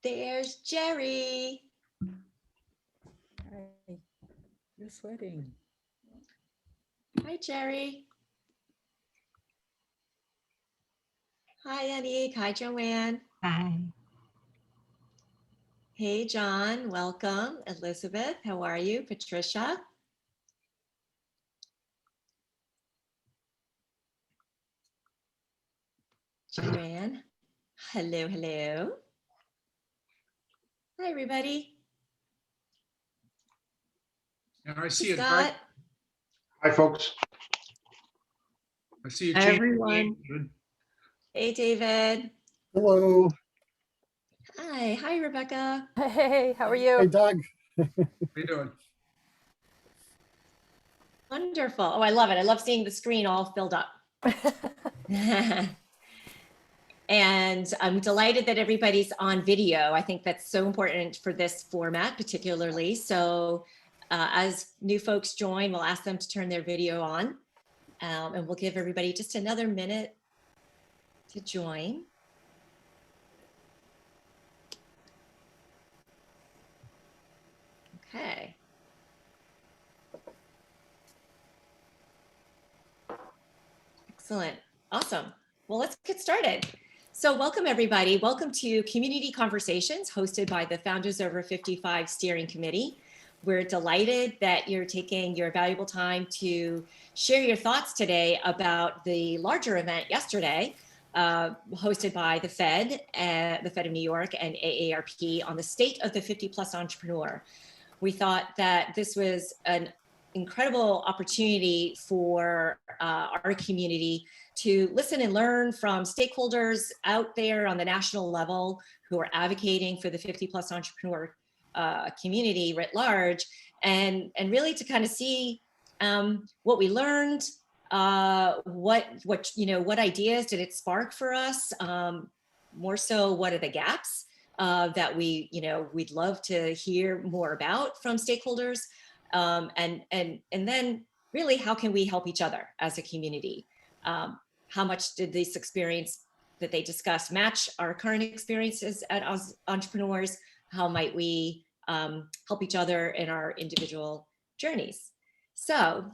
There's Jerry. Hi, you're sweating. Hi, Jerry. Hi, Anik. Hi, Joanne. Hi. Hey, John. Welcome. Elizabeth, how are you? Patricia. Joanne. Hello, hello. Hi, everybody. And I see it. Scott. Hi, folks. I see you. Hi, everyone. Hey, David. Hello. Hi. Hi, Rebecca. Hey, how are you? Hey, Doug. How you doing? Wonderful. Oh, I love it. I love seeing the screen all filled up. And I'm delighted that everybody's on video. I think that's so important for this format, particularly. So as new folks join, we'll ask them to turn their video on. And we'll give everybody just another minute to join. Okay. Excellent. Awesome. Well, let's get started. So welcome, everybody. Welcome to Community Conversations hosted by the Founders Over 55 Steering Committee. We're delighted that you're taking your valuable time to share your thoughts today about the larger event yesterday, hosted by the Fed of New York and AARP on the state of the 50-plus entrepreneur. We thought that this was an incredible opportunity for our community to listen and learn from stakeholders out there on the national level who are advocating for the 50-plus entrepreneur community writ large, and really to kind of see what we learned, what ideas did it spark for us, more so what are the gaps that we'd love to hear more about from stakeholders, and then really how can we help each other as a community. How much did this experience that they discussed match our current experiences as entrepreneurs? How might we help each other in our individual journeys? So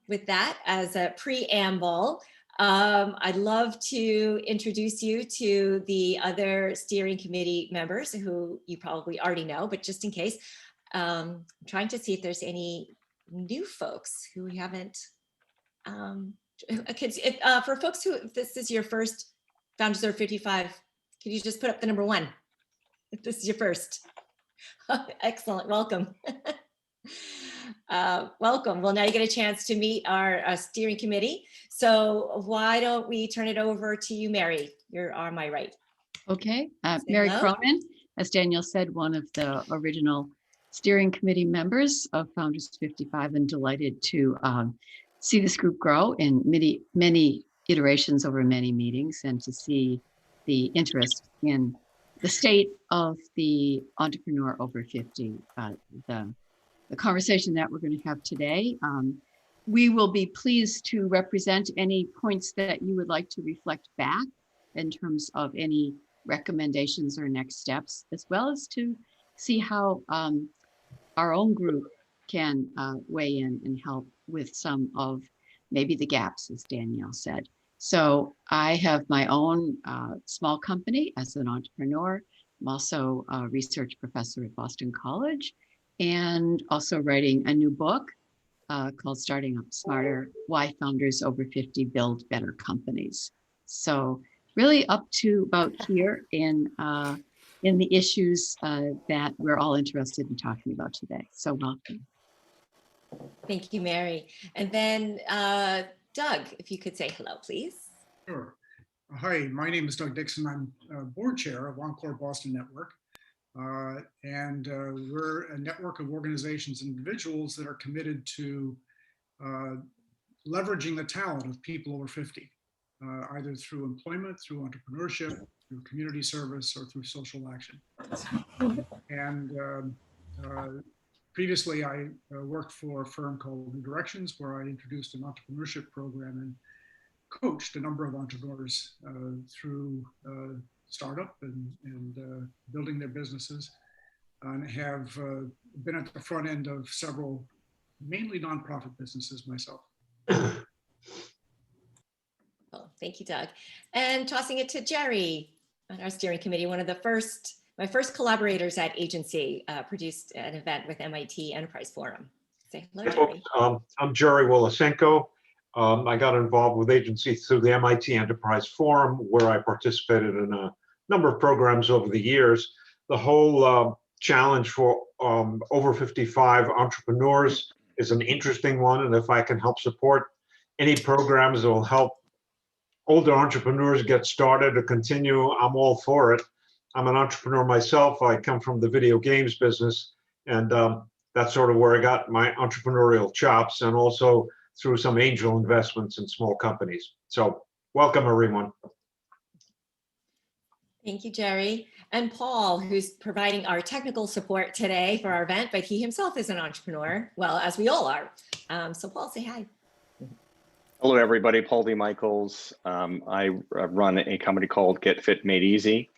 with that as a preamble, I'd love to introduce you to the other steering committee members who you probably already know, but just in case, I'm trying to see if there's any new folks who we haven't. For folks who, if this is your first Founders Over 55, could you just put up the number 1? If this is your first. Excellent, welcome. Welcome. Well, now you get a chance to meet our steering committee. So why don't we turn it over to you, Mary? You're on my right. Okay, Mary hello. Cronin, as Danielle said, one of the original steering committee members of Founders 55, and delighted to see this group grow in many iterations over many meetings, and to see the interest in the state of the entrepreneur over 50, the conversation that we're going to have today. We will be pleased to represent any points that you would like to reflect back in terms of any recommendations or next steps, as well as to see how our own group can weigh in and help with some of maybe the gaps, as Danielle said. So I have my own small company as an entrepreneur. I'm also a research professor at Boston College, and also writing a new book called Starting Up Smarter: Why Founders Over 50 Build Better Companies. So really up to about here in the issues that we're all interested in talking about today. So welcome. Thank you, Mary. And then Doug, if you could say hello, please. Sure. Hi, my name is Doug Dixon. I'm board chair of Encore Boston Network. And we're a network of organizations and individuals that are committed to leveraging the talent of people over 50, either through employment, through entrepreneurship, through community service, or through social action. And previously, I worked for a firm called New Directions, where I introduced an entrepreneurship program and coached a number of entrepreneurs through startup and building their businesses, and have been at the front end of several mainly nonprofit businesses myself. Well, thank you, Doug. And tossing it to Jerry on our steering committee, one of my first collaborators at agency, produced an event with MIT Enterprise Forum. Say hello, Jerry. I'm Jerry Wolosenko. I got involved with agency through the MIT Enterprise Forum, where I participated in a number of programs over the years. The whole challenge for over 55 entrepreneurs is an interesting one, and if I can help support any programs that will help older entrepreneurs get started or continue, I'm all for it. I'm an entrepreneur myself. I come from the video games business, and that's sort of where I got my entrepreneurial chops, and also through some angel investments in small companies. So welcome, everyone. Thank you, Jerry. And Paul, who's providing our technical support today for our event, but he himself is an entrepreneur, well, as we all are. So Paul, say hi. Hello, everybody. Paul D. Michaels. I run a company called Get Fit Made Easy,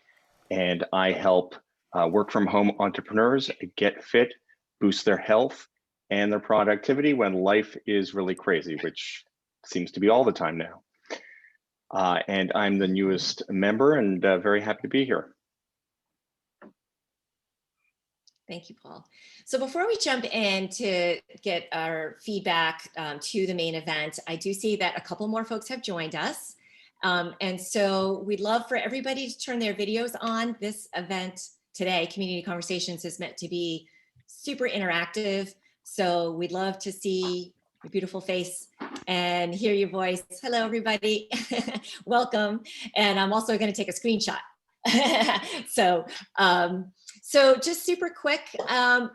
and I help work from home entrepreneurs get fit, boost their health and their productivity when life is really crazy, which seems to be all the time now. And I'm the newest member, and very happy to be here. Thank you, Paul. So before we jump in to get our feedback to the main event, I do see that a couple more folks have joined us. And so we'd love for everybody to turn their videos on. This event today, Community Conversations, is meant to be super interactive. So we'd love to see your beautiful face and hear your voice. Hello, everybody. Welcome. And I'm also going to take a screenshot. So just super quick,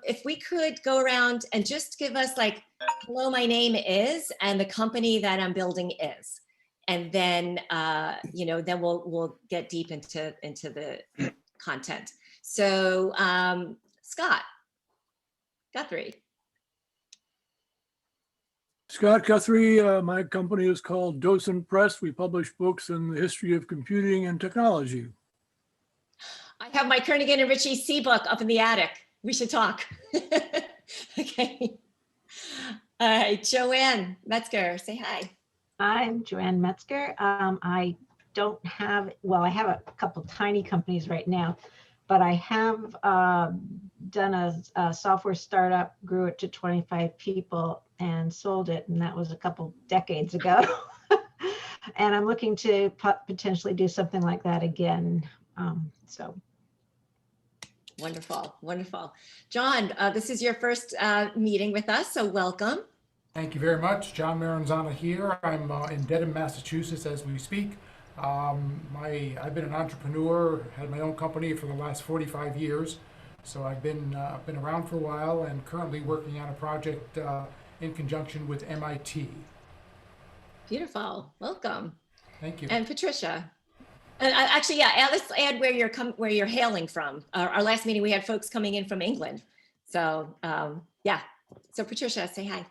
if we could go around and just give us like, hello, my name is, and the company that I'm building is. And then, then we'll get deep into the content. So Scott Guthrie. Scott Guthrie, my company is called Dixon Press. We publish books in the history of computing and technology. I have my Kernighan and Ritchie C book up in the attic. We should talk. Okay. All right, Joanne Metzger, say hi. I'm Joanne Metzger. I don't have, well, I have a couple tiny companies right now, but I have done a software startup, grew it to 25 people and sold it. And that was a couple decades ago. And I'm looking to potentially do something like that again. So. Wonderful, wonderful. John, this is your first meeting with us, so welcome. Thank you very much. John Maranzana here. I'm in Dedham, Massachusetts as we speak. I've been an entrepreneur, had my own company for the last 45 years. So I've been around for a while and currently working on a project in conjunction with MIT. Beautiful, welcome. Thank you. And Patricia. And actually, yeah, let's add where you're hailing from. Our last meeting, we had folks coming in from England. So yeah, so Patricia, say hi.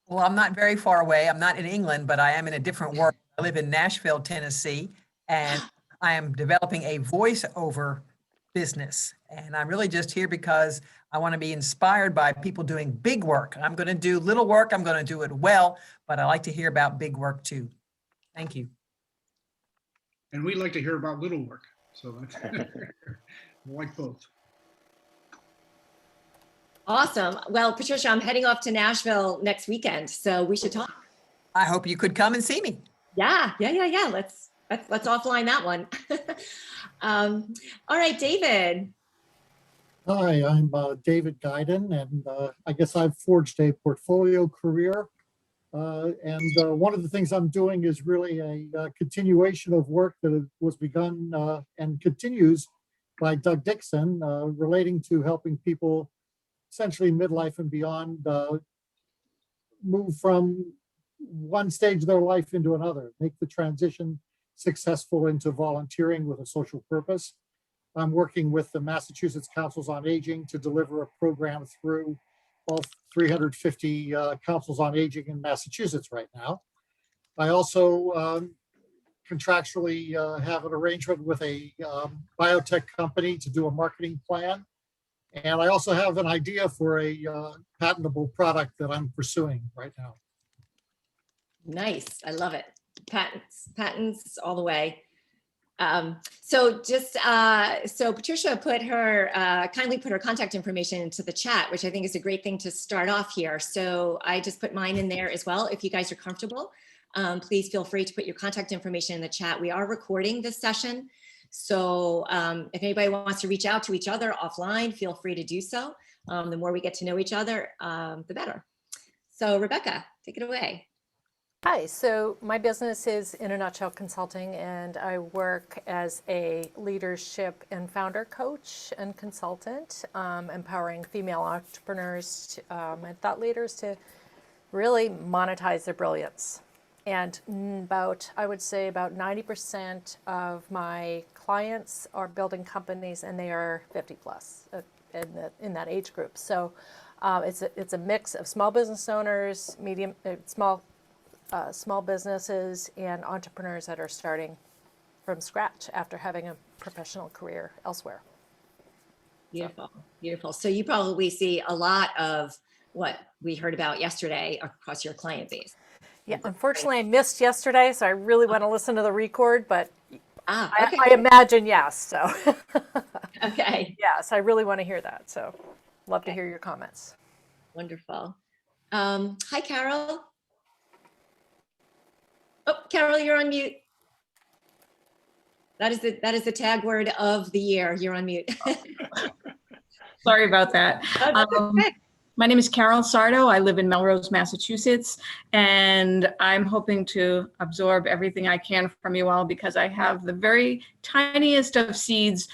Well, I'm not very far away. I'm not in England, but I am in a different world. I live in Nashville, Tennessee, and I am developing a voiceover business. And I'm really just here because I want to be inspired by people doing big work. I'm going to do little work. I'm going to do it well, but I like to hear about big work too. Thank you. And we like to hear about little work. So that's I like both. Awesome. Well, Patricia, I'm heading off to Nashville next weekend, so we should talk. I hope you could come and see me. Yeah. Let's offline that one. All right, David. Hi, I'm David Guydon, and I guess I've forged a portfolio career. And one of the things I'm doing is really a continuation of work that was begun and continues by Doug Dixon, relating to helping people essentially midlife and beyond move from one stage of their life into another, make the transition successful into volunteering with a social purpose. I'm working with the Massachusetts Councils on Aging to deliver a program through all 350 councils on aging in Massachusetts right now. I also contractually have an arrangement with a biotech company to do a marketing plan. And I also have an idea for a patentable product that I'm pursuing right now. Nice. I love it. Patents all the way. So Patricia kindly put her contact information into the chat, which I think is a great thing to start off here. So I just put mine in there as well. If you guys are comfortable, please feel free to put your contact information in the chat. We are recording this session. So if anybody wants to reach out to each other offline, feel free to do so. The more we get to know each other, the better. So Rebecca, take it away. Hi, so my business is In a Nutshell Consulting, and I work as a leadership and founder coach and consultant, empowering female entrepreneurs and thought leaders to really monetize their brilliance. And I would say about 90% of my clients are building companies, and they are 50 plus in that age group. So it's a mix of small business owners, small businesses, and entrepreneurs that are starting from scratch after having a professional career elsewhere. Beautiful, beautiful. So you probably see a lot of what we heard about yesterday across your client base. Yeah, unfortunately I missed yesterday, so I really want to listen to the record, but okay. I imagine yes, so. Okay. Yes, I really want to hear that, so love to hear your comments. Wonderful. Hi, Carol. Oh, Carol, you're on mute. That is the tag word of the year. You're on mute. Sorry about that. My name is Carol Sardo. I live in Melrose, Massachusetts, and I'm hoping to absorb everything I can from you all because I have the very tiniest of seeds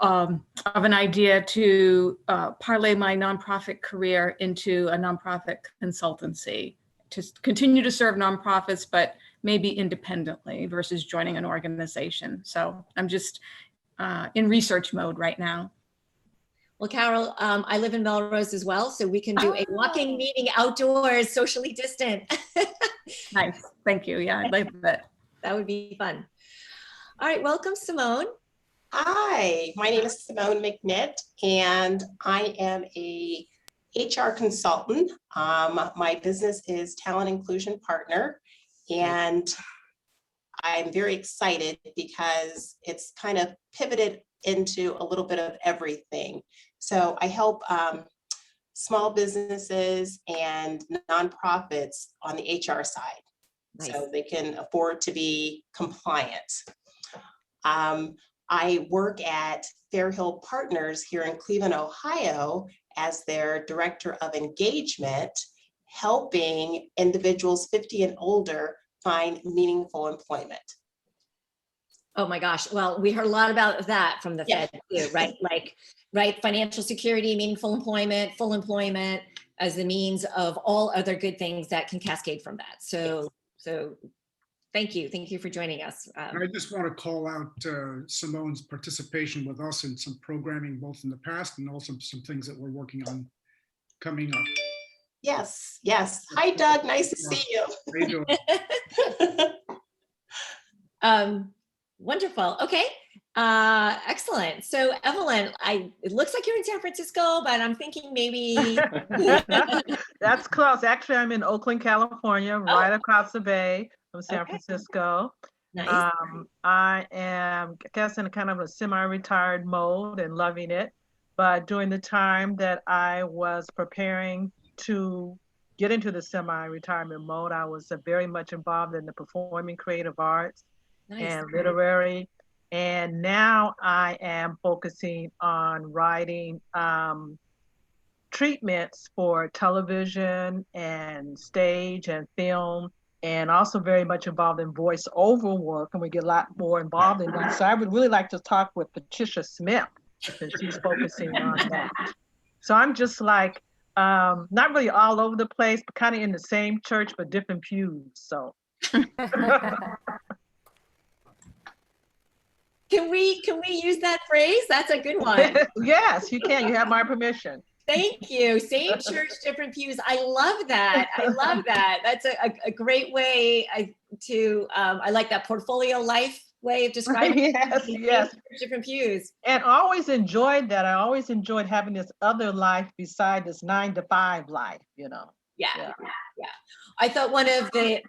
of an idea to parlay my nonprofit career into a nonprofit consultancy to continue to serve nonprofits, but maybe independently versus joining an organization. So I'm just in research mode right now. Well, Carol, I live in Melrose as well, so we can do a walking meeting outdoors, socially distant. Nice, thank you. Yeah, I'd like that. That would be fun. All right, welcome, Simone. Hi, my name is Simone Mcnitt, and I am a HR consultant. My business is Talent Inclusion Partner, and I'm very excited because it's kind of pivoted into a little bit of everything. So I help small businesses and nonprofits on the HR side, nice. So they can afford to be compliant. I work at Fairhill Partners here in Cleveland, Ohio, as their Director of Engagement, helping individuals 50 and older find meaningful employment. Oh my gosh. Well, we heard a lot about that from the Fed too, right? Right. Financial security, meaningful employment, full employment as the means of all other good things that can cascade from that. So thank you. Thank you for joining us. I just want to call out Simone's participation with us in some programming, both in the past and also some things that we're working on coming up. Yes. Hi, Doug. Nice to see you. How you doing? Wonderful. Okay. Excellent. So Evelyn, it looks like you're in San Francisco, but I'm thinking maybe. That's close. Actually, I'm in Oakland, California, right across the bay from San Francisco. Nice. I am, I guess, in kind of a semi-retired mode and loving it. But during the time that I was preparing to get into the semi-retirement mode, I was very much involved in the performing creative arts. Nice. And literary. And now I am focusing on writing treatments for television and stage and film, and also very much involved in voiceover work. And we get a lot more involved in that. So I would really like to talk with Patricia Smith, since she's focusing on that. So I'm just like, not really all over the place, but kind of in the same church, but different pews. So. Can we use that phrase? That's a good one. Yes, you can. You have my permission. Thank you. Same church, different pews. I love that. I love that. That's a great way I like that portfolio life way of describing Yes, yes. different pews. And I always enjoyed that. I always enjoyed having this other life beside this 9-to-5 life, you know. Yeah. I thought one of the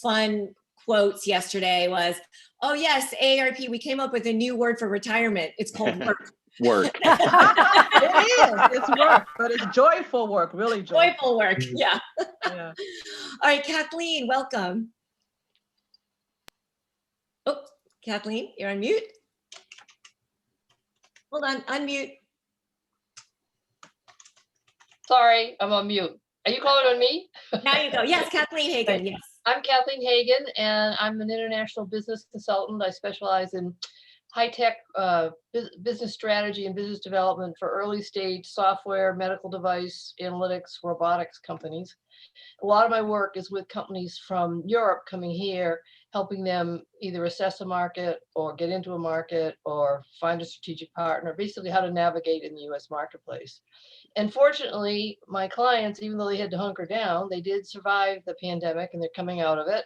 fun quotes yesterday was, "Oh yes, AARP, we came up with a new word for retirement. It's called work." Work. It is. It's work, but it's joyful work, really joyful. Joyful work. Yeah. Yeah. All right, Kathleen, welcome. Oh, Kathleen, you're on mute. Hold on, unmute. Sorry, I'm on mute. Are you calling on me? Now you go. Yes, Kathleen Hagen. Yes. I'm Kathleen Hagen, and I'm an international business consultant. I specialize in high-tech business strategy and business development for early stage software, medical device, analytics, robotics companies. A lot of my work is with companies from Europe coming here, helping them either assess a market or get into a market or find a strategic partner, basically how to navigate in the US marketplace. And fortunately, my clients, even though they had to hunker down, they did survive the pandemic and they're coming out of it.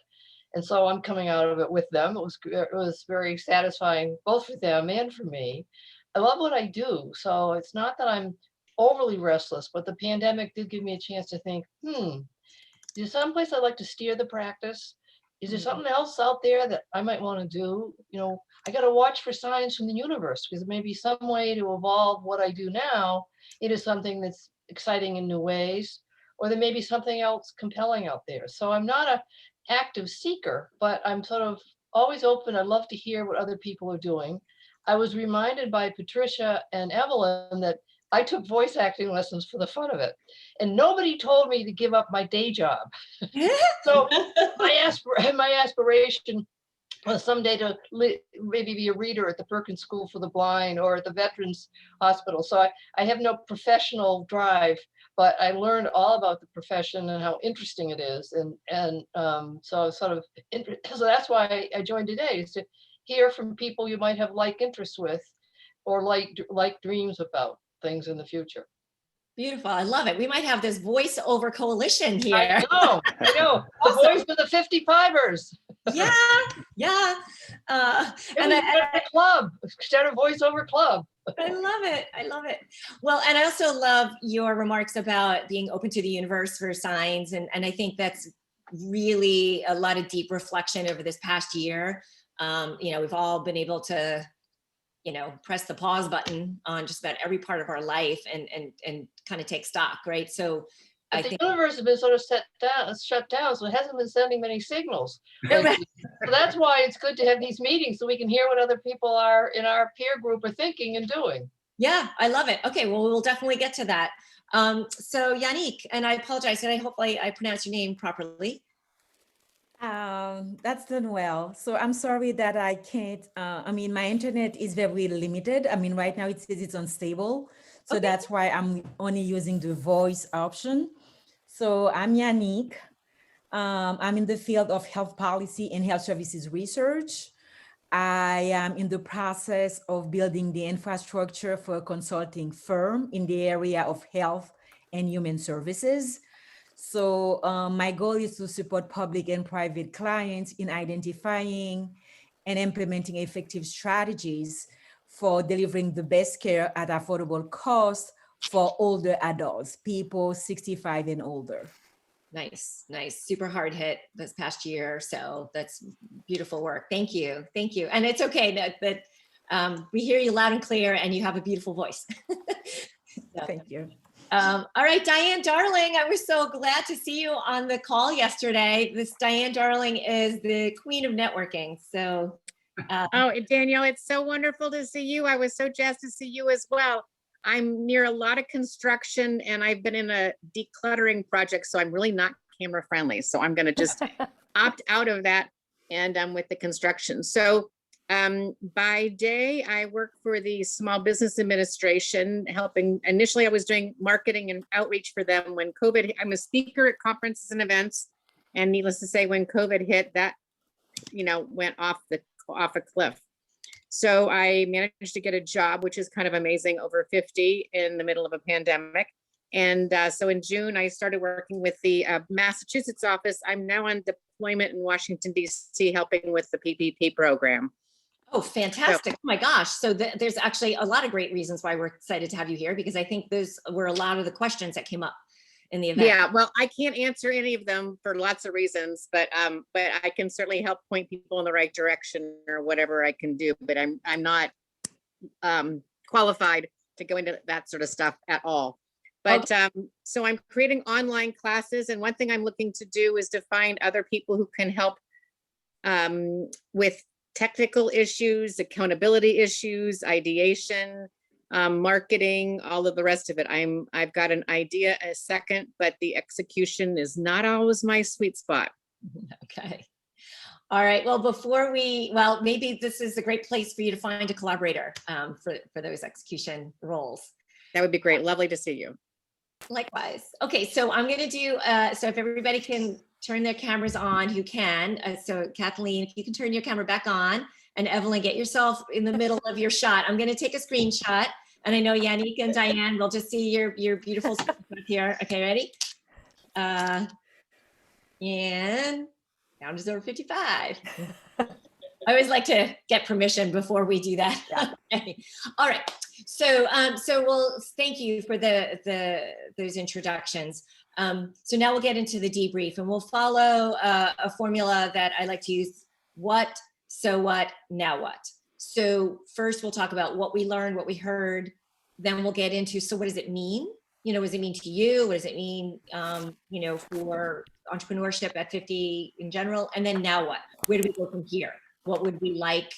And so I'm coming out of it with them. It was very satisfying, both for them and for me. I love what I do. So it's not that I'm overly restless, but the pandemic did give me a chance to think, is there someplace I'd like to steer the practice? Is there something else out there that I might want to do? You know, I got to watch for signs from the universe, because there may be some way to evolve what I do now into something that's exciting in new ways, or there may be something else compelling out there. So I'm not an active seeker, but I'm sort of always open. I love to hear what other people are doing. I was reminded by Patricia and Evelyn that I took voice acting lessons for the fun of it. And nobody told me to give up my day job. So my aspiration was someday to maybe be a reader at the Perkins School for the Blind or at the Veterans Hospital. So I have no professional drive, but I learned all about the profession and how interesting it is. And so that's why I joined today, is to hear from people you might have like interests with or like dreams about things in the future. Beautiful. I love it. We might have this voiceover coalition here. I know. The Awesome. voice of the 55ers. Yeah. And a club, instead of voiceover club. I love it. Well, and I also love your remarks about being open to the universe for signs. And I think that's really a lot of deep reflection over this past year. We've all been able to, press the pause button on just about every part of our life and kind of take stock, right? So I think the universe has been sort of shut down, so it hasn't been sending many signals. So that's why it's good to have these meetings, so we can hear what other people are in our peer group are thinking and doing. Yeah, I love it. Okay, well, we'll definitely get to that. So Yannick, and I apologize, and I hope I pronounced your name properly. That's done well. So I'm sorry that I can't, my internet is very limited. Right now it says it's unstable. So okay. That's why I'm only using the voice option. So I'm Yannick. I'm in the field of health policy and health services research. I am in the process of building the infrastructure for a consulting firm in the area of health and human services. So my goal is to support public and private clients in identifying and implementing effective strategies for delivering the best care at affordable cost for older adults, people 65 and older. Nice. Super hard hit this past year. So that's beautiful work. Thank you. And it's okay that we hear you loud and clear and you have a beautiful voice. So. Thank you. All right, Diane Darling, I was so glad to see you on the call yesterday. This Diane Darling is the queen of networking. So, Danielle, it's so wonderful to see you. I was so jazzed to see you as well. I'm near a lot of construction and I've been in a decluttering project, so I'm really not camera friendly. So I'm going to just opt out of that, and I'm with the construction. So by day, I work for the Small Business Administration, helping. Initially, I was doing marketing and outreach for them when COVID. I'm a speaker at conferences and events, and needless to say, when COVID hit, that went off a cliff. So I managed to get a job, which is kind of amazing, over 50 in the middle of a pandemic. And so in June, I started working with the Massachusetts office. I'm now on deployment in Washington, D.C., helping with the PPP program. Oh, fantastic. Oh my gosh. So there's actually a lot of great reasons why we're excited to have you here, because I think those were a lot of the questions that came up in the event. Yeah, well, I can't answer any of them for lots of reasons, but I can certainly help point people in the right direction or whatever I can do, but I'm not qualified to go into that sort of stuff at all. But so I'm creating online classes, and one thing I'm looking to do is to find other people who can help with technical issues, accountability issues, ideation, marketing, all of the rest of it. I've got an idea a second, but the execution is not always my sweet spot. Okay. All right. Well, maybe this is a great place for you to find a collaborator for those execution roles. That would be great. Lovely to see you. Likewise. Okay. So I'm going to do, so if everybody can turn their cameras on, who can. So Kathleen, if you can turn your camera back on, and Evelyn, get yourself in the middle of your shot. I'm going to take a screenshot, and I know Yannick and Diane will just see your beautiful screenshot here. Okay, ready? And Founders Over 55. I always like to get permission before we do that. Okay. All right. So we'll thank you for those introductions. So now we'll get into the debrief, and we'll follow a formula that I like to use: what, so what, now what. So first we'll talk about what we learned, what we heard. Then we'll get into, so what does it mean? You know, what does it mean to you? What does it mean, you know, for entrepreneurship at 50 in general? And then now what? Where do we go from here? What would we like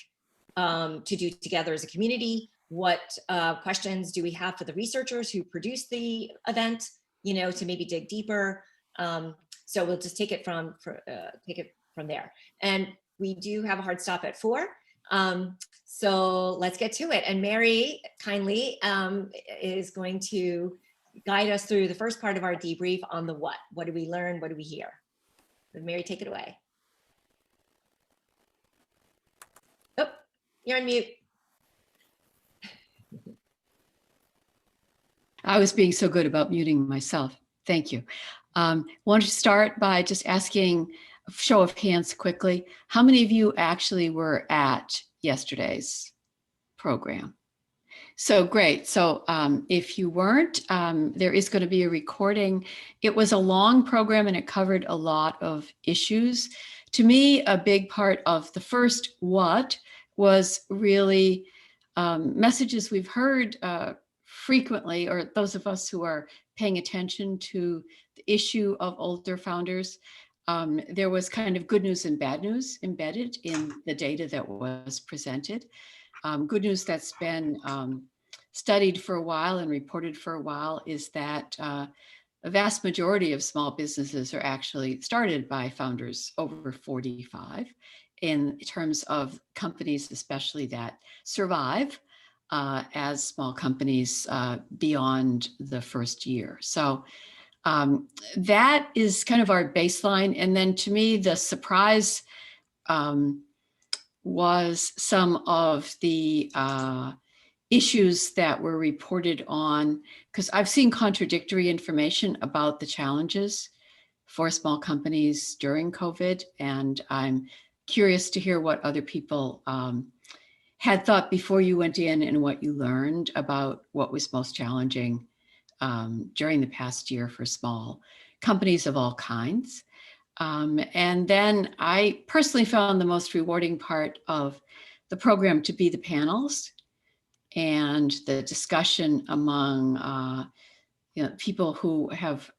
to do together as a community? What questions do we have for the researchers who produced the event, you know, to maybe dig deeper? So we'll just take it from there. And we do have a hard stop at 4. So let's get to it. And Mary kindly is going to guide us through the first part of our debrief on the what. What do we learn? What do we hear? So Mary, take it away. Oh, you're on mute. I was being so good about muting myself. Thank you. Want to start by just asking a show of hands quickly. How many of you actually were at yesterday's program? So great. So if you weren't, there is going to be a recording. It was a long program and it covered a lot of issues. To me, a big part of the first what was really messages we've heard frequently, or those of us who are paying attention to the issue of older founders. There was kind of good news and bad news embedded in the data that was presented. Good news that's been studied for a while and reported for a while is that a vast majority of small businesses are actually started by founders over 45 in terms of companies, especially that survive as small companies beyond the first year. So that is kind of our baseline. And then to me, the surprise was some of the issues that were reported on, because I've seen contradictory information about the challenges for small companies during COVID. And I'm curious to hear what other people had thought before you went in and what you learned about what was most challenging during the past year for small companies of all kinds. And then I personally found the most rewarding part of the program to be the panels and the discussion among people who have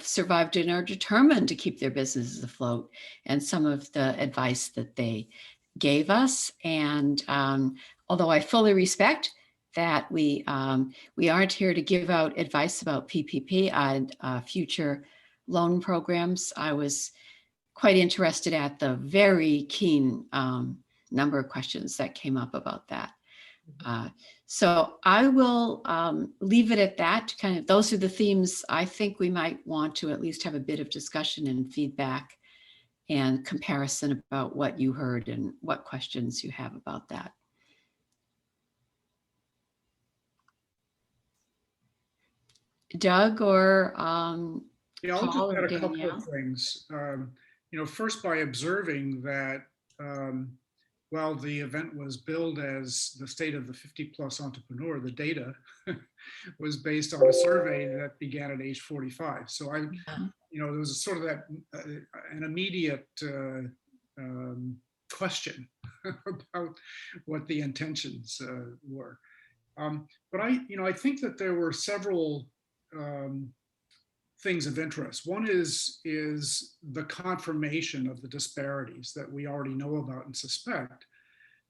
survived and are determined to keep their businesses afloat, and some of the advice that they gave us. And although I fully respect that we aren't here to give out advice about PPP and future loan programs, I was quite interested at the very keen number of questions that came up about that. So I will leave it at that. Kind of, those are the themes I think we might want to at least have a bit of discussion and feedback and comparison about what you heard and what questions you have about that. Doug or Yeah, I'll Paul just or add a couple Danielle? of things. First by observing that while the event was billed as the state of the 50+ entrepreneur, the data was based on a survey that began at age 45. So there was sort of that an immediate question about what the intentions were. But I think that there were several things of interest. One is the confirmation of the disparities that we already know about and suspect,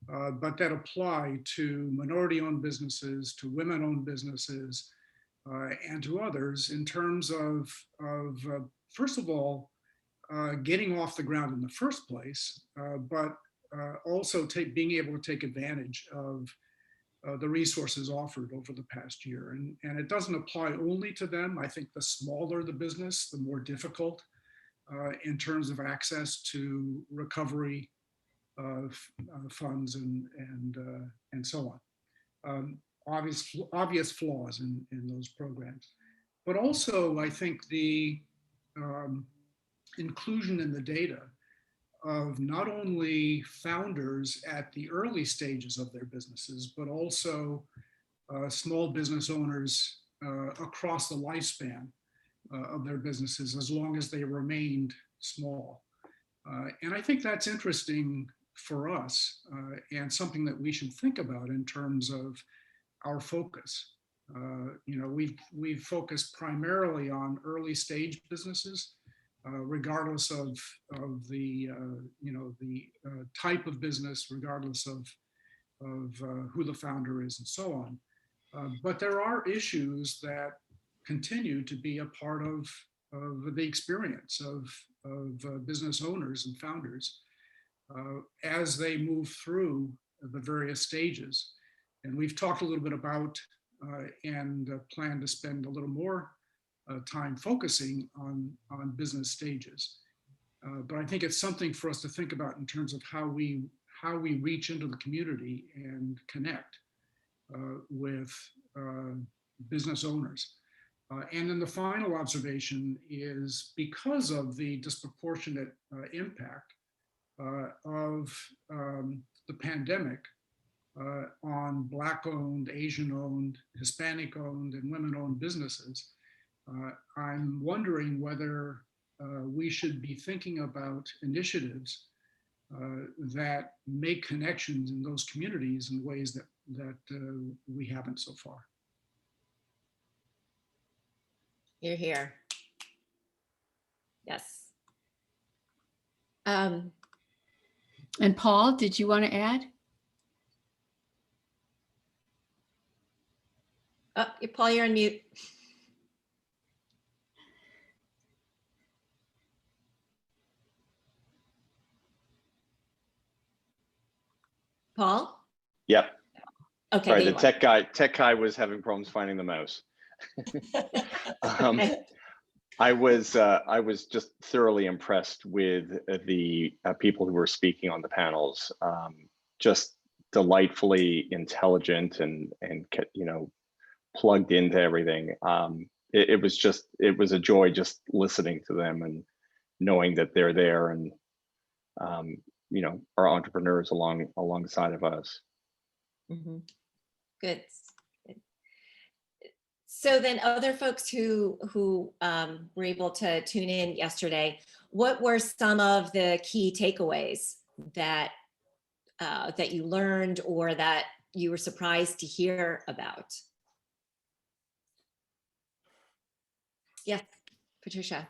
but that apply to minority-owned businesses, to women-owned businesses, and to others in terms of first of all, getting off the ground in the first place, but also being able to take advantage of the resources offered over the past year. And it doesn't apply only to them. I think the smaller the business, the more difficult in terms of access to recovery funds and so on. Obvious flaws in those programs. But also, I think the inclusion in the data of not only founders at the early stages of their businesses, but also small business owners across the lifespan of their businesses, as long as they remained small. And I think that's interesting for us and something that we should think about in terms of our focus. We've focused primarily on early stage businesses, regardless of the type of business, regardless of who the founder is, and so on. But there are issues that continue to be a part of the experience of business owners and founders as they move through the various stages. And we've talked a little bit about and plan to spend a little more time focusing on business stages. But I think it's something for us to think about in terms of how we reach into the community and connect with business owners. And then the final observation is, because of the disproportionate impact of the pandemic on Black-owned, Asian-owned, Hispanic-owned, and women-owned businesses, I'm wondering whether we should be thinking about initiatives that make connections in those communities in ways that we haven't so far. You're here. Yes. And Paul, did you want to add? Oh, Paul, you're on mute. Paul? Yep. Okay. Sorry, the tech guy was having problems finding the mouse. I was just thoroughly impressed with the people who were speaking on the panels. Just delightfully intelligent and plugged into everything. It was a joy just listening to them and knowing that they're there and are entrepreneurs alongside of us. Mm-hmm. Good. So then, other folks who were able to tune in yesterday, what were some of the key takeaways that you learned or that you were surprised to hear about? Yes, Patricia.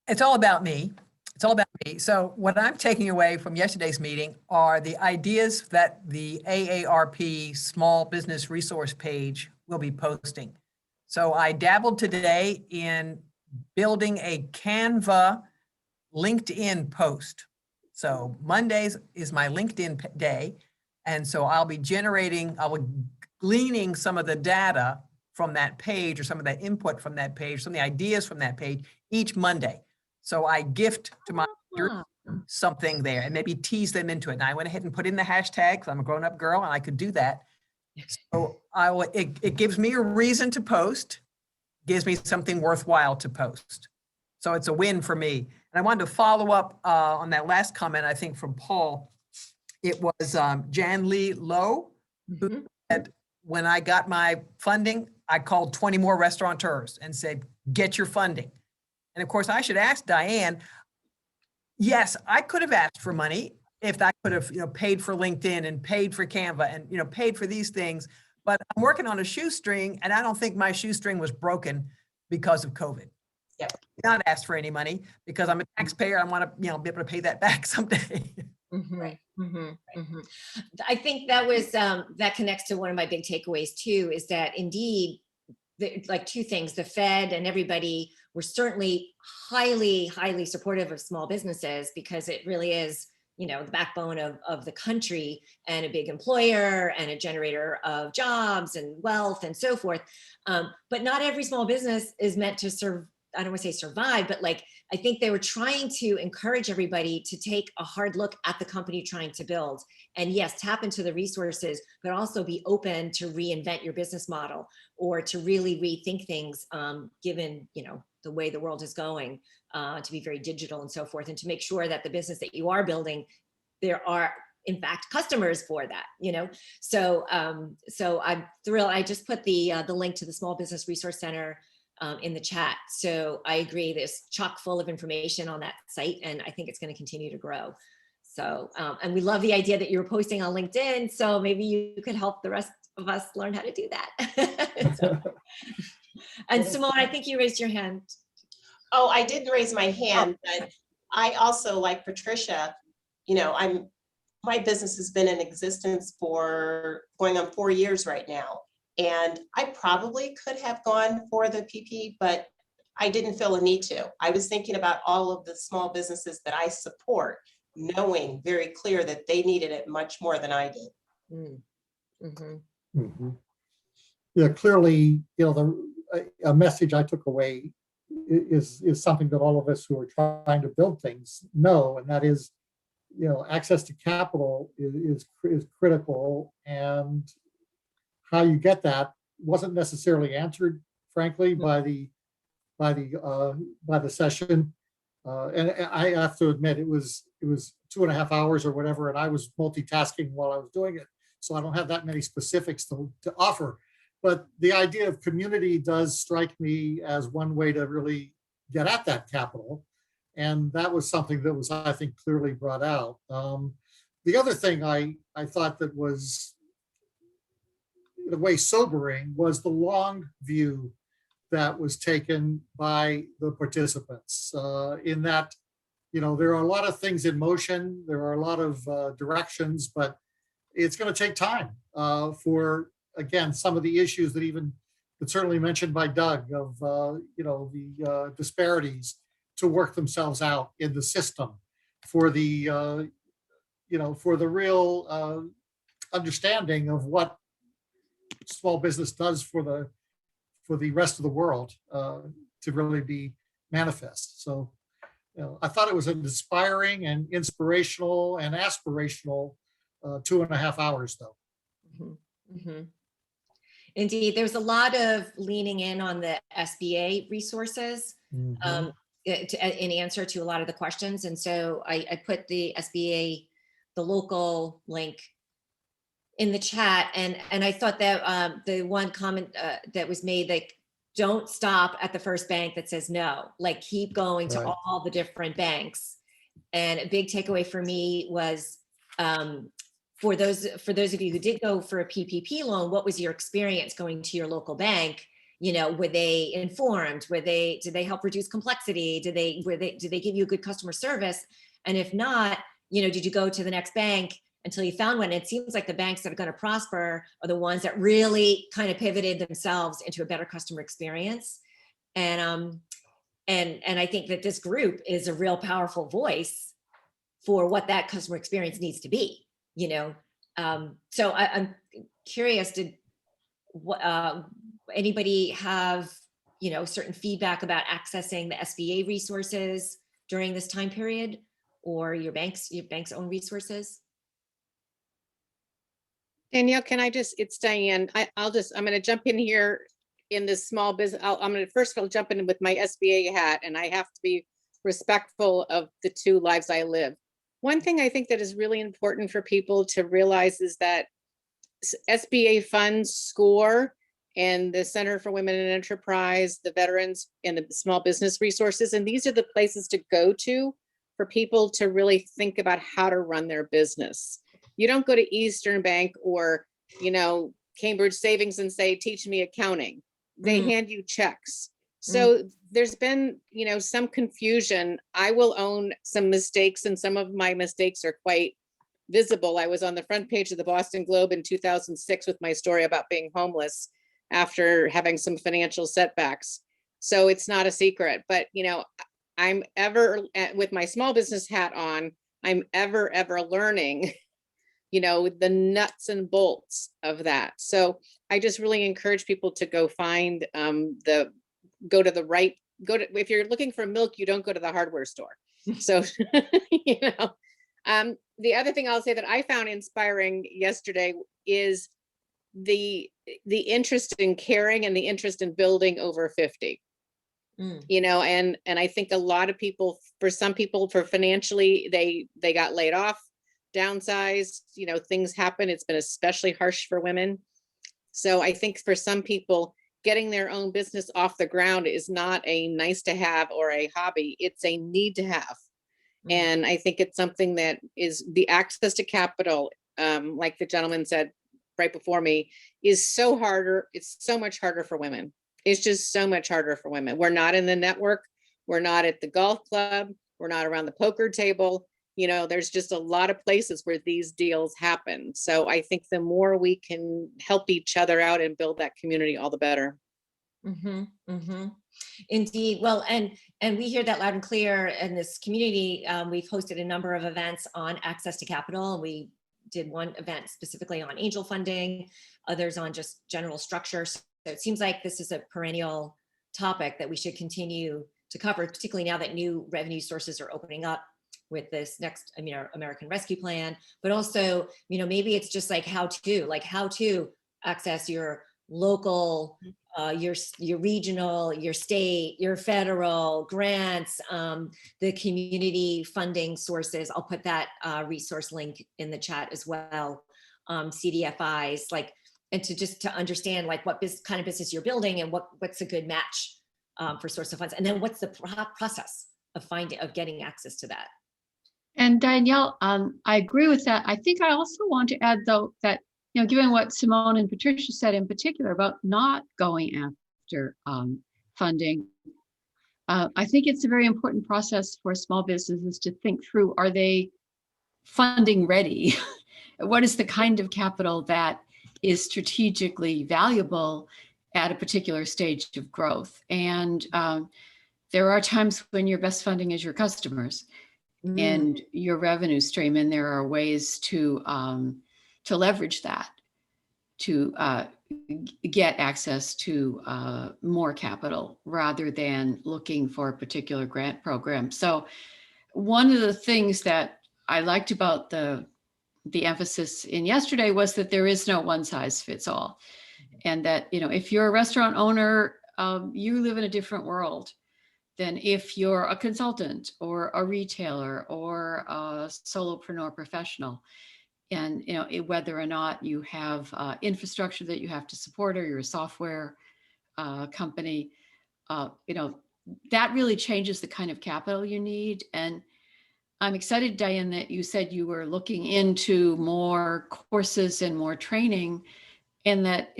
It's all about me. It's all about me. So what I'm taking away from yesterday's meeting are the ideas that the AARP Small Business Resource page will be posting. So I dabbled today in building a Canva LinkedIn post. So Mondays is my LinkedIn day. And so I'll be gleaning some of the data from that page, or some of the input from that page, some of the ideas from that page each Monday. So I gift to my readers something there and maybe tease them into it. And I went ahead and put in the hashtag, because I'm a grown-up girl and I could do that. So it gives me a reason to post. gives me something worthwhile to post. So it's a win for me. And I wanted to follow up on that last comment, I think from Paul. It was Jan Lee Lowe who said, when I got my funding, I called 20 more restaurateurs and said, get your funding. And of course, I should ask Diane, yes, I could have asked for money if I could have, paid for LinkedIn and paid for Canva and, paid for these things. But I'm working on a shoestring, and I don't think my shoestring was broken because of COVID. Yep. Not asked for any money because I'm a taxpayer. I want to, be able to pay that back someday. Right. I think that was that connects to one of my big takeaways too, is that indeed, like two things, the Fed and everybody were certainly highly, highly supportive of small businesses because it really is, the backbone of the country and a big employer and a generator of jobs and wealth and so forth. But not every small business is meant to serve. I don't want to say survive, but I think they were trying to encourage everybody to take a hard look at the company you're trying to build. And yes, tap into the resources, but also be open to reinvent your business model or to really rethink things, given, the way the world is going, to be very digital and so forth, and to make sure that the business that you are building, there are in fact customers for that, So I'm thrilled. I just put the link to the Small Business Resource Center in the chat. So I agree, there's chock full of information on that site, and I think it's going to continue to grow. So, and we love the idea that you're posting on LinkedIn. So maybe you could help the rest of us learn how to do that. And Simone, I think you raised your hand. Oh, I did raise my hand, but I also, like Patricia, my business has been in existence for going on 4 years right now. And I probably could have gone for the PP, but I didn't feel a need to. I was thinking about all of the small businesses that I support, knowing very clear that they needed it much more than I did. Yeah, clearly, a message I took away is something that all of us who are trying to build things know, and that is, access to capital is critical, and how you get that wasn't necessarily answered, frankly, by the session. And I have to admit, it was 2.5 hours or whatever, and I was multitasking while I was doing it, so I don't have that many specifics to offer. But the idea of community does strike me as one way to really get at that capital, and that was something that was, I think, clearly brought out. The other thing I thought that was, in a way, sobering was the long view that was taken by the participants, in that, there are a lot of things in motion, there are a lot of directions, but it's going to take time for, again, some of the issues that certainly mentioned by Doug of, the disparities to work themselves out in the system, for the, for the real understanding of what small business does for the rest of the world to really be manifest. So, I thought it was an inspiring and inspirational and aspirational 2.5 hours, though. Indeed, there's a lot of leaning in on the SBA resources in answer to a lot of the questions. And so I put the SBA, the local link in the chat. And I thought that the one comment that was made, like, don't stop at the first bank that says no, like keep going to all the different banks. And a big takeaway for me was, for those of you who did go for a PPP loan, what was your experience going to your local bank? Were they informed? Did they help reduce complexity? Did they give you good customer service? And if not, did you go to the next bank until you found one? It seems like the banks that are going to prosper are the ones that really kind of pivoted themselves into a better customer experience. And I think that this group is a real powerful voice for what that customer experience needs to be. So I'm curious, did anybody have, certain feedback about accessing the SBA resources during this time period, or your bank's own resources? Danielle, it's Diane. I'm going to jump in here in this small business, I'm going to first of all jump in with my SBA hat, and I have to be respectful of the two lives I live. One thing I think that is really important for people to realize is that SBA funds SCORE and the Center for Women in Enterprise, the veterans, and the small business resources. And these are the places to go to for people to really think about how to run their business. You don't go to Eastern Bank or, Cambridge Savings and say, teach me accounting. They hand you checks. So there's been, some confusion. I will own some mistakes, and some of my mistakes are quite visible. I was on the front page of the Boston Globe in 2006 with my story about being homeless after having some financial setbacks. So it's not a secret, but I'm ever, with my small business hat on, I'm ever learning, the nuts and bolts of that. So I just really encourage people to go find if you're looking for milk, you don't go to the hardware store. So, the other thing I'll say that I found inspiring yesterday is the interest in caring and the interest in building over 50. And I think a lot of people, for some people, for financially, they got laid off, downsized, things happen. It's been especially harsh for women. So I think for some people, getting their own business off the ground is not a nice to have or a hobby. It's a need to have. And I think it's something that is the access to capital, like the gentleman said right before me, is so harder. It's so much harder for women. It's just so much harder for women. We're not in the network. We're not at the golf club. We're not around the poker table. There's just a lot of places where these deals happen. So I think the more we can help each other out and build that community, all the better. Indeed. Well, and we hear that loud and clear in this community. We've hosted a number of events on access to capital. We did one event specifically on angel funding, others on just general structure. So it seems like this is a perennial topic that we should continue to cover, particularly now that new revenue sources are opening up with this next American Rescue Plan, but also, maybe it's just like how to access your local, your regional, your state, your federal grants, the community funding sources. I'll put that resource link in the chat as well. CDFIs, and to understand what kind of business you're building and what's a good match for source of funds, and then what's the process of getting access to that. And Danielle, I agree with that. I think I also want to add, though, that, given what Simone and Patricia said in particular about not going after funding, I think it's a very important process for small businesses to think through, are they funding ready? What is the kind of capital that is strategically valuable at a particular stage of growth? And there are times when your best funding is your customers and your revenue stream, and there are ways to leverage that to get access to more capital rather than looking for a particular grant program. So one of the things that I liked about the emphasis in yesterday was that there is no one size fits all, and that if you're a restaurant owner, you live in a different world than if you're a consultant or a retailer or a solopreneur professional. And whether or not you have infrastructure that you have to support, or you're a software company, that really changes the kind of capital you need. And I'm excited, Diane, that you said you were looking into more courses and more training, and that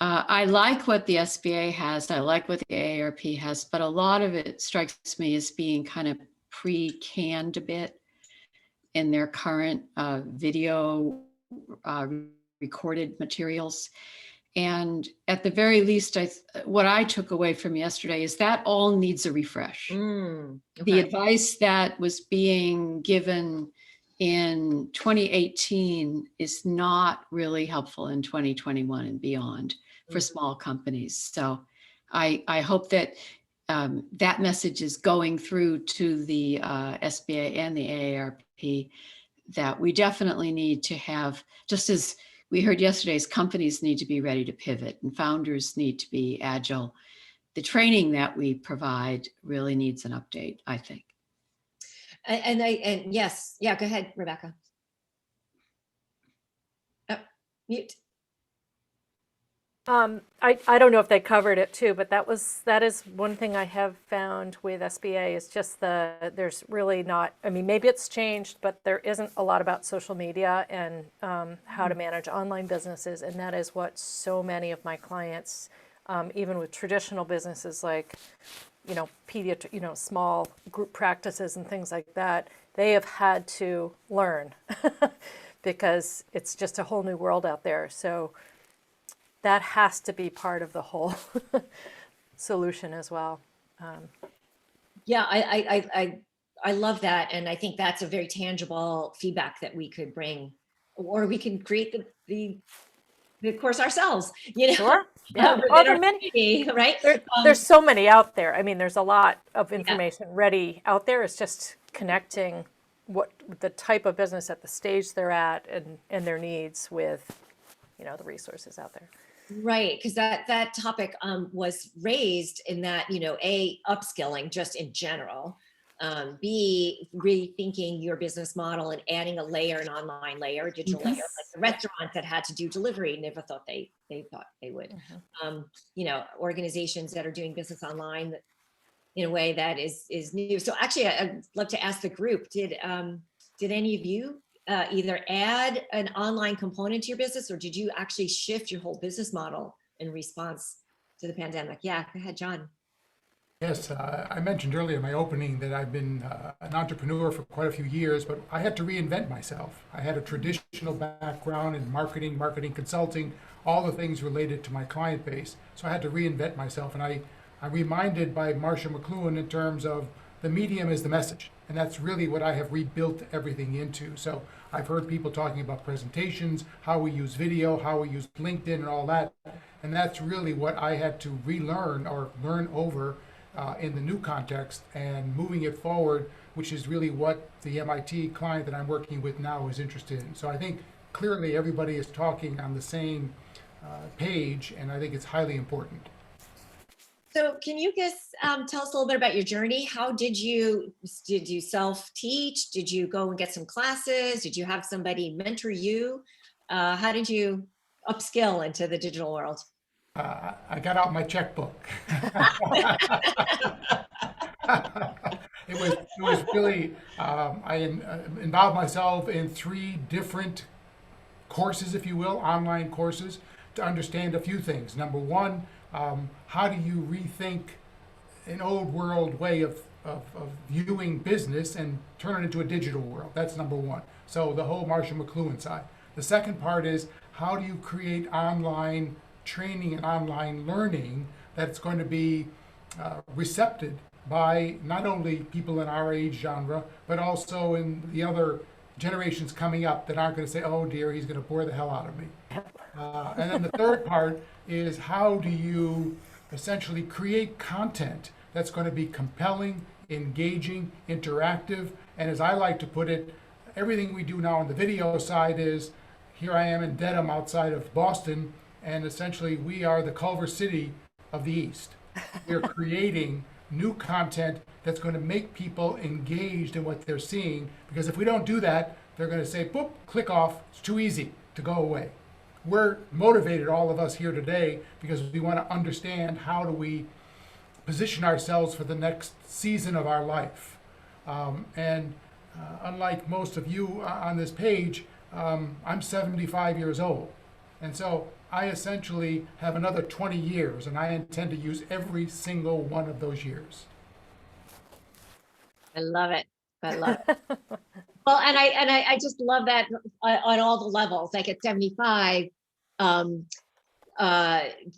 I like what the SBA has, I like what the AARP has, but a lot of it strikes me as being kind of pre-canned a bit in their current video recorded materials. And at the very least, what I took away from yesterday is that all needs a refresh. Okay. The advice that was being given in 2018 is not really helpful in 2021 and beyond for small companies. So I hope that that message is going through to the SBA and the AARP, that we definitely need to have, just as we heard yesterday is companies need to be ready to pivot and founders need to be agile. The training that we provide really needs an update, I think. And yes, yeah, go ahead, Rebecca. Oh, mute. I don't know if they covered it too, but that is one thing I have found with SBA is just there's really not, I mean, maybe it's changed, but there isn't a lot about social media and how to manage online businesses. And that is what so many of my clients, even with traditional businesses like, small group practices and things like that, they have had to learn because it's just a whole new world out there. So that has to be part of the whole solution as well. Yeah, I love that. And I think that's a very tangible feedback that we could bring, or we can create the course ourselves, Sure. Yeah. within our community, right? There's so many out there. I mean, there's a lot of information ready out there. It's just connecting what the type of business at the stage they're at and their needs with, the resources out there. Right, because that topic was raised in that, A, upskilling just in general, B, rethinking your business model and adding a layer, an online layer, a digital layer, like the restaurant that had to do delivery, never thought they thought they would. Organizations that are doing business online in a way that is new. So actually, I'd love to ask the group, did any of you either add an online component to your business, or did you actually shift your whole business model in response to the pandemic? Yeah, go ahead, John. Yes, I mentioned earlier in my opening that I've been an entrepreneur for quite a few years, but I had to reinvent myself. I had a traditional background in marketing consulting, all the things related to my client base. So I had to reinvent myself. And I'm reminded by Marcia McLuhan in terms of the medium is the message. And that's really what I have rebuilt everything into. So I've heard people talking about presentations, how we use video, how we use LinkedIn and all that. And that's really what I had to relearn or learn over in the new context and moving it forward, which is really what the MIT client that I'm working with now is interested in. So I think clearly everybody is talking on the same page, and I think it's highly important. So can you just tell us a little bit about your journey? How did you self-teach? Did you go and get some classes? Did you have somebody mentor you? How did you upskill into the digital world? I got out my checkbook. It was really, I involved myself in 3 different courses, if you will, online courses, to understand a few things. Number one, how do you rethink an old world way of viewing business and turn it into a digital world? That's number one. So the whole Marcia McLuhan side. The second part is, how do you create online training and online learning that's going to be recepted by not only people in our age genre, but also in the other generations coming up that aren't going to say, oh dear, he's going to bore the hell out of me. And then the third part is, how do you essentially create content that's going to be compelling, engaging, interactive, and as I like to put it, everything we do now on the video side is, here I am in Dedham outside of Boston, and essentially we are the Culver City of the East. We're creating new content that's going to make people engaged in what they're seeing, because if we don't do that, they're going to say, boop, click off, it's too easy to go away. We're motivated, all of us here today, because we want to understand how do we position ourselves for the next season of our life. Unlike most of you on this page, I'm 75 years old. And so I essentially have another 20 years, and I intend to use every single one of those years. I love it. I love it. Well, and I just love that on all the levels. Like at 75,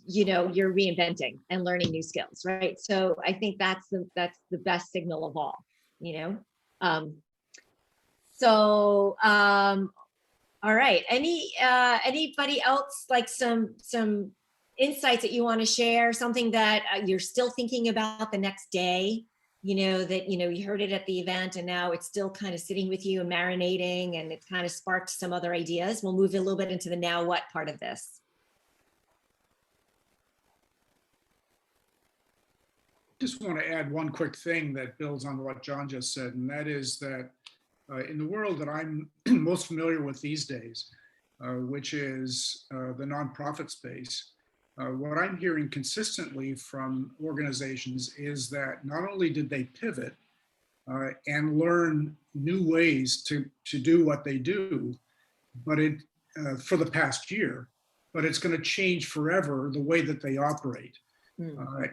you're reinventing and learning new skills, right? So I think that's the best signal of all, all right. Anybody else, like some insights that you want to share? Something that you're still thinking about the next day that, you heard it at the event and now it's still kind of sitting with you and marinating and it kind of sparked some other ideas. We'll move a little bit into the now what part of this. Just want to add one quick thing that builds on what John just said, and that is that in the world that I'm most familiar with these days, which is the nonprofit space, what I'm hearing consistently from organizations is that not only did they pivot and learn new ways to do what they do, but for the past year, but it's going to change forever the way that they operate.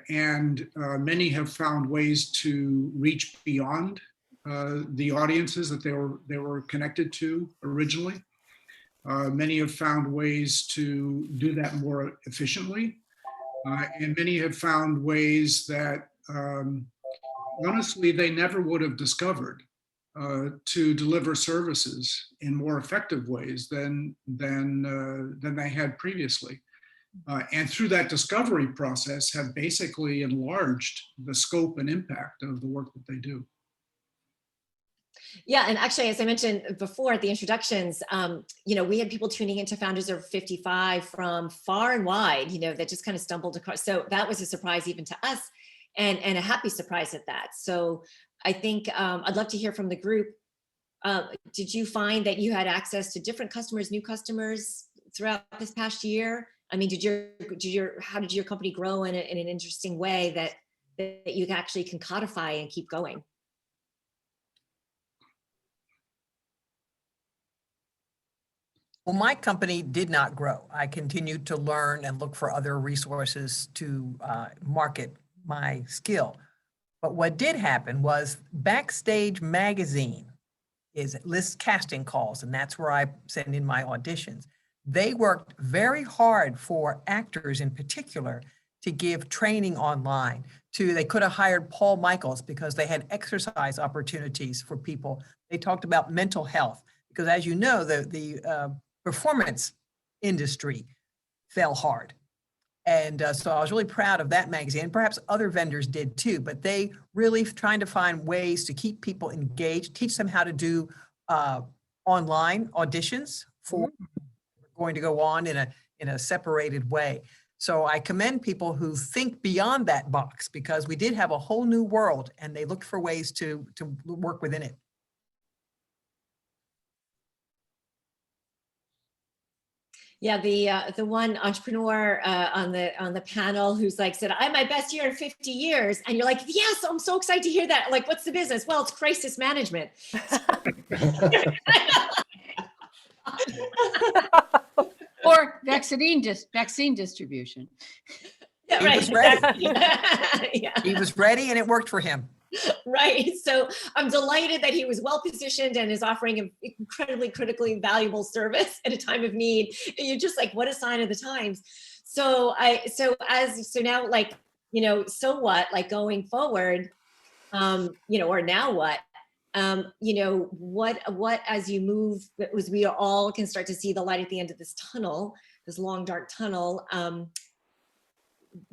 And many have found ways to reach beyond the audiences that they were connected to originally. Many have found ways to do that more efficiently. And many have found ways that honestly, they never would have discovered to deliver services in more effective ways than they had previously. And through that discovery process have basically enlarged the scope and impact of the work that they do. Yeah, and actually, as I mentioned before at the introductions, we had people tuning into Founders Over 55 from far and wide, that just kind of stumbled across. So that was a surprise even to us, and a happy surprise at that. So I think I'd love to hear from the group. Did you find that you had access to different customers, new customers throughout this past year? I mean, how did your company grow in an interesting way that you actually can codify and keep going? Well, my company did not grow. I continued to learn and look for other resources to market my skill. But what did happen was Backstage Magazine lists casting calls, and that's where I send in my auditions. They worked very hard for actors in particular to give training online. They could have hired Paul Michaels because they had exercise opportunities for people. They talked about mental health because, as you know, the performance industry fell hard. And so I was really proud of that magazine. Perhaps other vendors did too, but they really trying to find ways to keep people engaged, teach them how to do online auditions for going to go on in a separated way. So I commend people who think beyond that box because we did have a whole new world and they looked for ways to work within it. Yeah, the one entrepreneur on the panel who's like said, "I had my best year in 50 years," and you're like, "Yes, I'm so excited to hear that." Like, what's the business? Well, it's crisis management. Or vaccine distribution. Yeah, right. He was ready. Yeah. He was ready, and it worked for him. Right. So I'm delighted that he was well positioned and is offering an incredibly critically valuable service at a time of need. And you're just like, what a sign of the times. So now, like, so what, like going forward, or now what, what as you move, as we all can start to see the light at the end of this tunnel, this long, dark tunnel,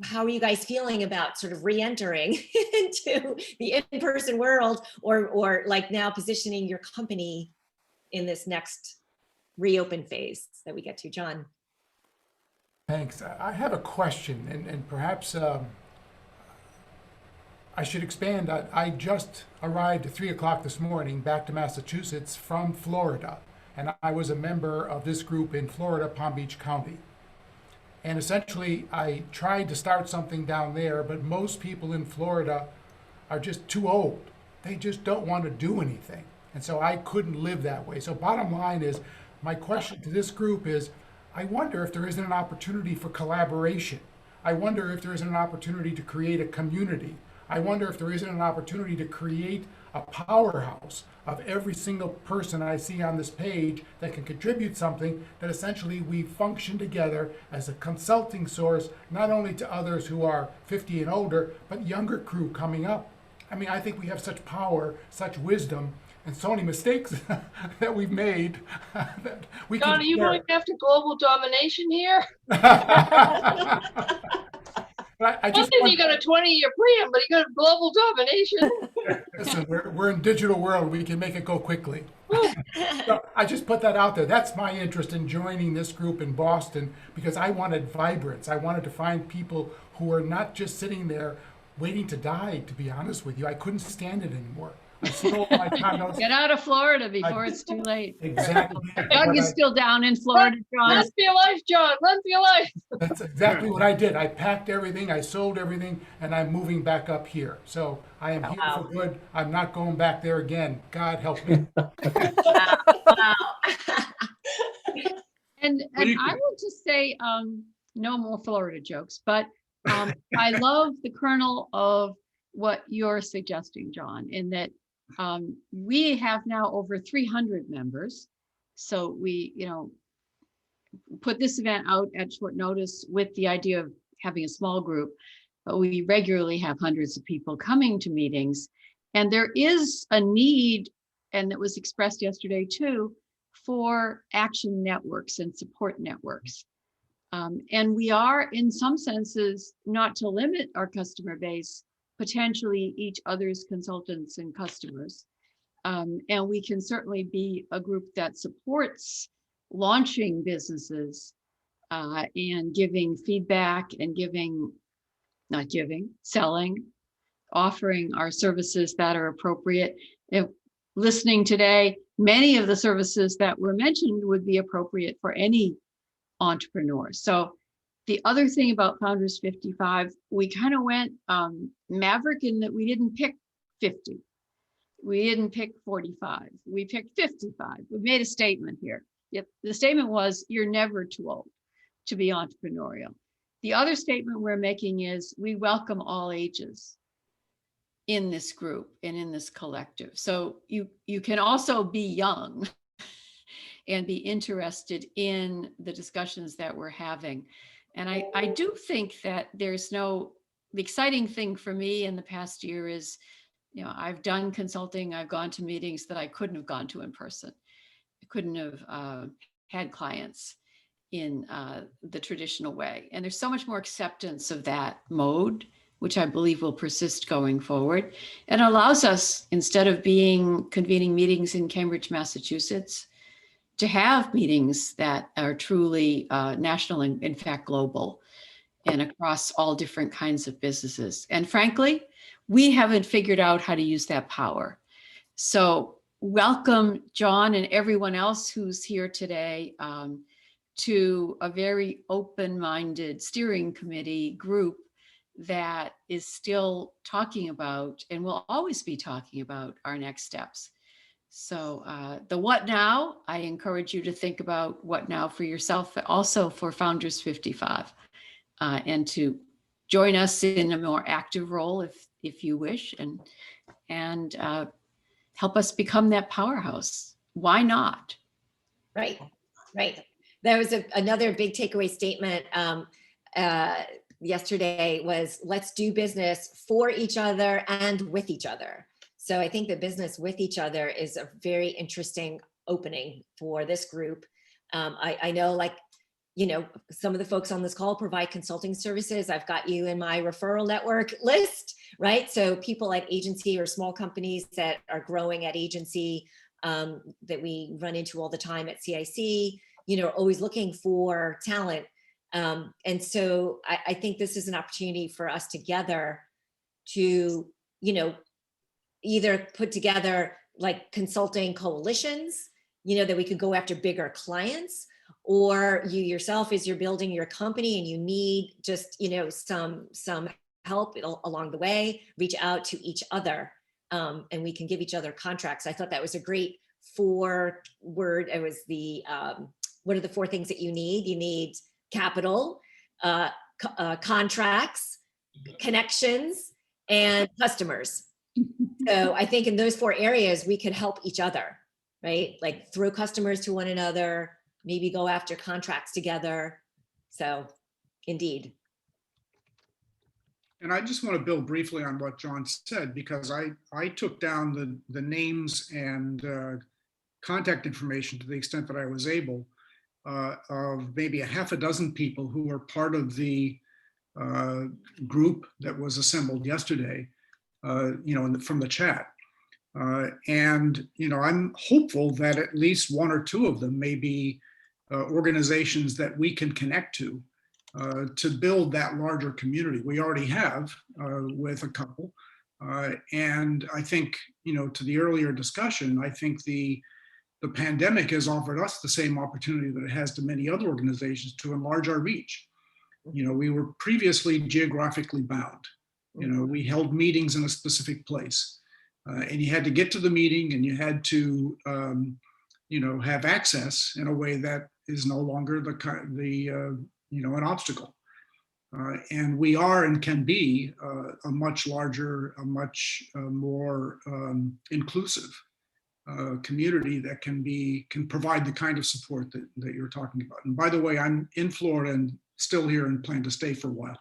how are you guys feeling about sort of re-entering into the in-person world or like now positioning your company in this next reopen phase that we get to? John. Thanks. I have a question and perhaps I should expand. I just arrived at 3 o'clock this morning back to Massachusetts from Florida, and I was a member of this group in Florida, Palm Beach County. And essentially, I tried to start something down there, but most people in Florida are just too old. They just don't want to do anything. And so I couldn't live that way. So bottom line is, my question to this group is, I wonder if there isn't an opportunity for collaboration. I wonder if there isn't an opportunity to create a community. I wonder if there isn't an opportunity to create a powerhouse of every single person I see on this page that can contribute something, that essentially we function together as a consulting source, not only to others who are 50 and older, but younger crew coming up. I mean, I think we have such power, such wisdom, and so many mistakes that we've made that we John, can are you going after global domination here? I Not just that want, you got a 20-year plan, but you got global domination. listen, we're in digital world. We can make it go quickly. So I just put that out there. That's my interest in joining this group in Boston, because I wanted vibrance. I wanted to find people who are not just sitting there waiting to die, to be honest with you. I couldn't stand it anymore. I sold my condos. Get out of Florida before it's too late. Exactly. Doug is still down in Florida, John. Run for your life, John. Run for your life. That's exactly what I did. I packed everything, I sold everything, and I'm moving back up here. So I am here for good. I'm not going back there again. God help me. And I will just say, no more Florida jokes, but I love the kernel of what you're suggesting, John, in that we have now over 300 members. So we, put this event out at short notice with the idea of having a small group, but we regularly have hundreds of people coming to meetings. And there is a need, and that was expressed yesterday too, for action networks and support networks. And we are, in some senses, not to limit our customer base, potentially each other's consultants and customers. And we can certainly be a group that supports launching businesses and giving feedback and selling, offering our services that are appropriate. If listening today, many of the services that were mentioned would be appropriate for any entrepreneur. So the other thing about Founders 55, we kind of went maverick in that we didn't pick 50. We didn't pick 45. We picked 55. We made a statement here. Yep. The statement was, you're never too old to be entrepreneurial. The other statement we're making is we welcome all ages in this group and in this collective. So you can also be young and be interested in the discussions that we're having. And I do think that the exciting thing for me in the past year is, I've done consulting, I've gone to meetings that I couldn't have gone to in person. I couldn't have had clients in the traditional way. And there's so much more acceptance of that mode, which I believe will persist going forward. And allows us, instead of convening meetings in Cambridge, Massachusetts, to have meetings that are truly national and in fact global and across all different kinds of businesses. And frankly, we haven't figured out how to use that power. So welcome, John, and everyone else who's here today to a very open-minded steering committee group that is still talking about and will always be talking about our next steps. So the what now, I encourage you to think about what now for yourself, but also for Founders 55, and to join us in a more active role if you wish, and help us become that powerhouse. Why not? Right. That was another big takeaway statement yesterday was, let's do business for each other and with each other. So I think the business with each other is a very interesting opening for this group. I know, some of the folks on this call provide consulting services. I've got you in my referral network list, right? So people at agency or small companies that are growing at agency that we run into all the time at CIC, are always looking for talent. And so I think this is an opportunity for us together to, either put together like consulting coalitions, that we could go after bigger clients, or you yourself, as you're building your company and you need just, some help along the way, reach out to each other and we can give each other contracts. I thought that was a great word. It was what are the 4 things that you need? You need capital, contracts, connections, and customers. So I think in those 4 areas, we could help each other, right? Like throw customers to one another, maybe go after contracts together. So indeed. And I just want to build briefly on what John said, because I took down the names and contact information to the extent that I was able of maybe a half a dozen people who are part of the group that was assembled yesterday, from the chat. And I'm hopeful that at least one or two of them may be organizations that we can connect to build that larger community. We already have with a couple. And I think, to the earlier discussion, I think the pandemic has offered us the same opportunity that it has to many other organizations to enlarge our reach. We were previously geographically bound. We held meetings in a specific place, and you had to get to the meeting, and you had to, have access in a way that is no longer an obstacle. And we are and can be a much larger, a much more inclusive community that can provide the kind of support that you're talking about. And by the way, I'm in Florida and still here and plan to stay for a while.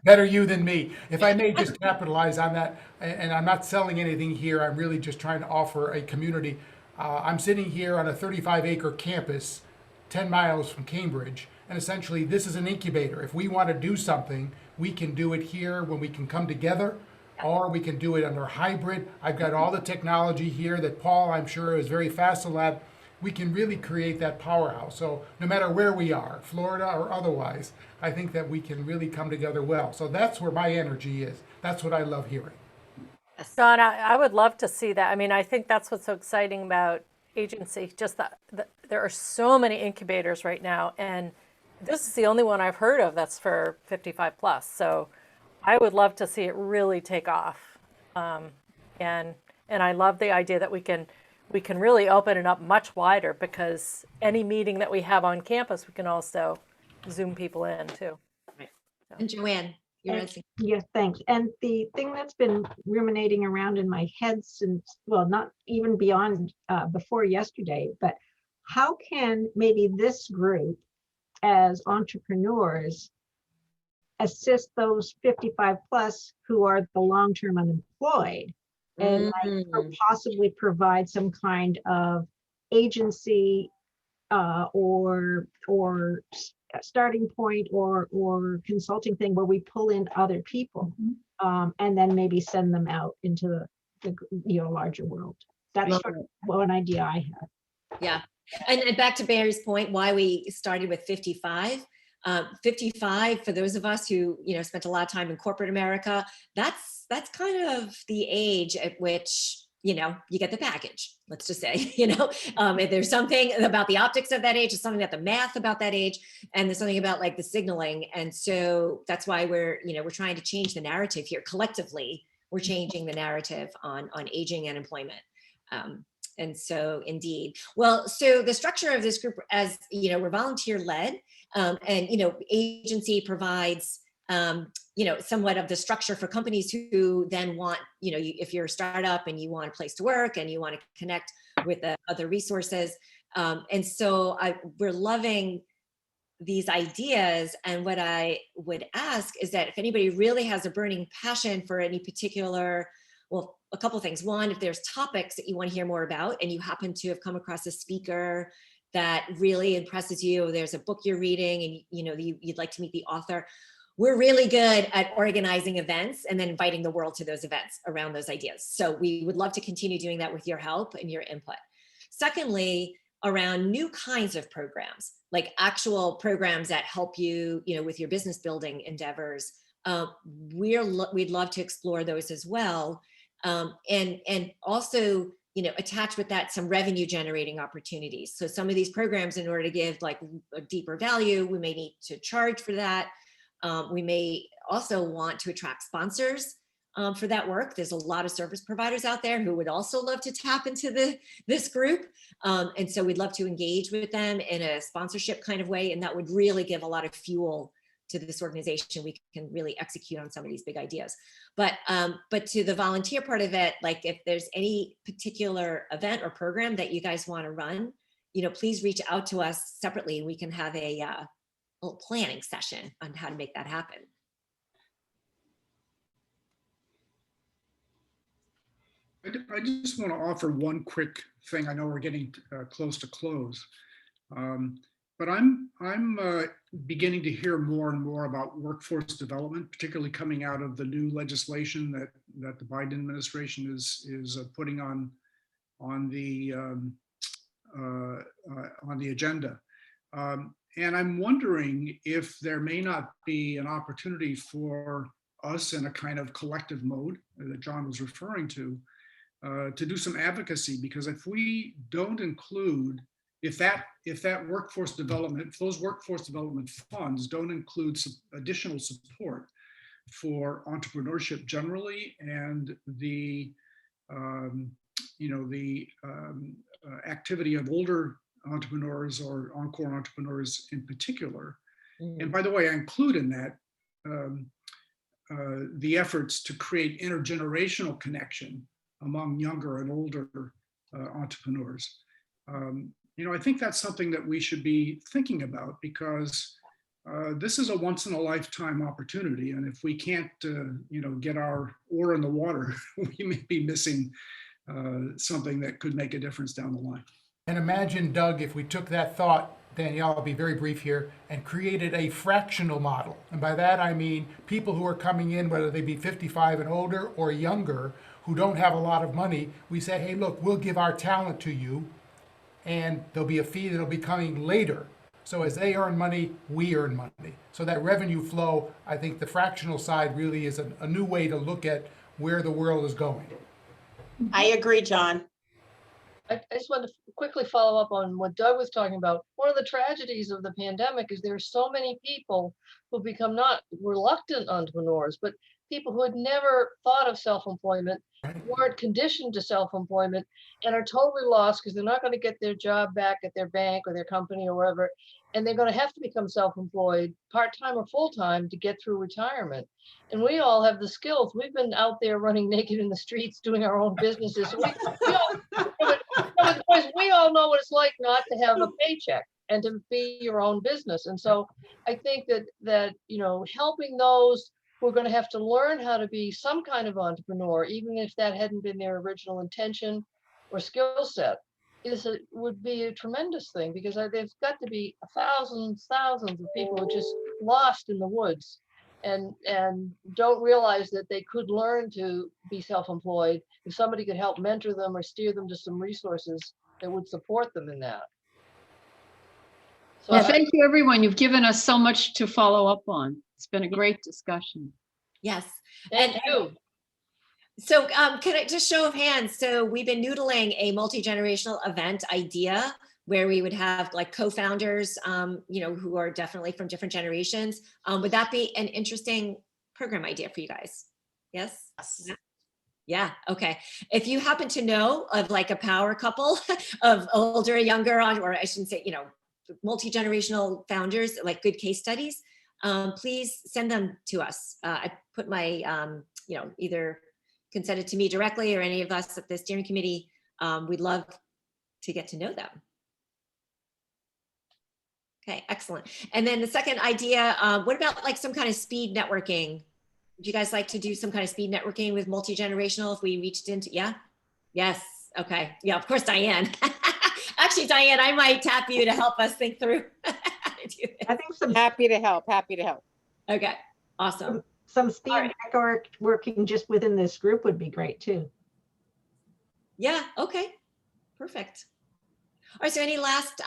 Better you than me. If I may just capitalize on that, and I'm not selling anything here, I'm really just trying to offer a community. I'm sitting here on a 35-acre campus, 10 miles from Cambridge, and essentially this is an incubator. If we want to do something, we can do it here when we can come together, or we can do it under hybrid. I've got all the technology here that Paul, I'm sure, is very facile at. We can really create that powerhouse. So no matter where we are, Florida or otherwise, I think that we can really come together well. So that's where my energy is. That's what I love hearing. Don, I would love to see that. I mean, I think that's what's so exciting about agency, just that there are so many incubators right now, and this is the only one I've heard of that's for 55 plus. So I would love to see it really take off. And I love the idea that we can really open it up much wider, because any meeting that we have on campus, we can also Zoom people in too. Right. And Joanne, you're asking. Yes, thanks. And the thing that's been ruminating around in my head since, well, not even beyond before yesterday, but how can maybe this group as entrepreneurs assist those 55 plus who are the long-term unemployed, and possibly provide some kind of agency or starting point or consulting thing where we pull in other people and then maybe send them out into the larger world. That's sort of one idea I had. Yeah. And back to Barry's point, why we started with 55. 55, for those of us who, spent a lot of time in corporate America, that's kind of the age at which, you get the package, let's just say, if there's something about the optics of that age, there's something about the math about that age, and there's something about like the signaling. And so that's why we're trying to change the narrative here. Collectively, we're changing the narrative on aging and employment. And so indeed, well, so the structure of this group, as we're volunteer led, and agency provides somewhat of the structure for companies who then want, if you're a startup and you want a place to work and you want to connect with the other resources. And so we're loving these ideas. And what I would ask is that if anybody really has a burning passion for any particular, well, a couple of things. One, if there's topics that you want to hear more about and you happen to have come across a speaker that really impresses you, or there's a book you're reading and you'd like to meet the author, we're really good at organizing events and then inviting the world to those events around those ideas. So we would love to continue doing that with your help and your input. Secondly, around new kinds of programs, like actual programs that help you, with your business building endeavors, we'd love to explore those as well. And also, attach with that some revenue generating opportunities. So some of these programs, in order to give like a deeper value, we may need to charge for that. We may also want to attract sponsors for that work. There's a lot of service providers out there who would also love to tap into this group. And so we'd love to engage with them in a sponsorship kind of way. And that would really give a lot of fuel to this organization. We can really execute on some of these big ideas. But to the volunteer part of it, like if there's any particular event or program that you guys want to run, please reach out to us separately and we can have a little planning session on how to make that happen. I just want to offer one quick thing. I know we're getting close to close. But but I'm beginning to hear more and more about workforce development, particularly coming out of the new legislation that the Biden administration is putting on the agenda. And I'm wondering if there may not be an opportunity for us in a kind of collective mode that John was referring to do some advocacy, because if we don't include, if that workforce development, if those workforce development funds don't include some additional support for entrepreneurship generally and the activity of older entrepreneurs or encore entrepreneurs in particular. And by the way, I include in that the efforts to create intergenerational connection among younger and older entrepreneurs. I think that's something that we should be thinking about, because this is a once in a lifetime opportunity. And if we can't, get our oar in the water, we may be missing something that could make a difference down the line. And imagine, Doug, if we took that thought, Danielle, I'll be very brief here, and created a fractional model. And by that, I mean people who are coming in, whether they be 55 and older or younger, who don't have a lot of money. We say, hey, look, we'll give our talent to you, and there'll be a fee that'll be coming later. So as they earn money, we earn money. So that revenue flow, I think the fractional side really is a new way to look at where the world is going. I agree, John. I just want to quickly follow up on what Doug was talking about. One of the tragedies of the pandemic is there are so many people who become not reluctant entrepreneurs, but people who had never thought of self-employment, weren't conditioned to self-employment, and are totally lost because they're not going to get their job back at their bank or their company or wherever, and they're going to have to become self-employed, part-time or full-time, to get through retirement. And we all have the skills. We've been out there running naked in the streets, doing our own businesses. So we all know what it's like not to have a paycheck and to be your own business. And so I think that helping those who are going to have to learn how to be some kind of entrepreneur, even if that hadn't been their original intention or skill set, would be a tremendous thing, because there's got to be thousands of people who are just lost in the woods and don't realize that they could learn to be self-employed if somebody could help mentor them or steer them to some resources that would support them in that. So Well, thank you, everyone. You've given us so much to follow up on. It's been a great discussion. Yes. Thank you. So can I just show of hands? So we've been noodling a multi-generational event idea where we would have like co-founders, who are definitely from different generations. Would that be an interesting program idea for you guys? Yes? Yeah, okay. If you happen to know of like a power couple of older, younger, or I shouldn't say, multi-generational founders, like good case studies, please send them to us. I put my, either can send it to me directly or any of us at the steering committee. We'd love to get to know them. Okay, excellent. And then the second idea, what about like some kind of speed networking? Would you guys like to do some kind of speed networking with multi-generational if we reached into, yeah? Yes, okay. Yeah, of course, Diane. Actually, Diane, I might tap you to help us think through how to do this. I think I'm happy to help. Okay, awesome. Some speed networking just within this group would be great too. Yeah, okay, perfect. All right, so any last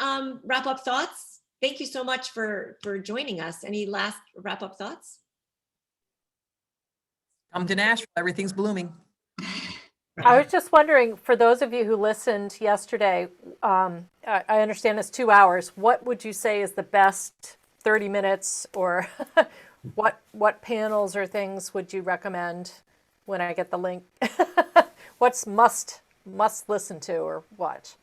wrap-up thoughts? Thank you so much for joining us. Any last wrap-up thoughts? Come to Nashville, everything's blooming. I was just wondering, for those of you who listened yesterday, I understand it's 2 hours. What would you say is the best 30 minutes, or what panels or things would you recommend when I get the link? What's must listen to or watch?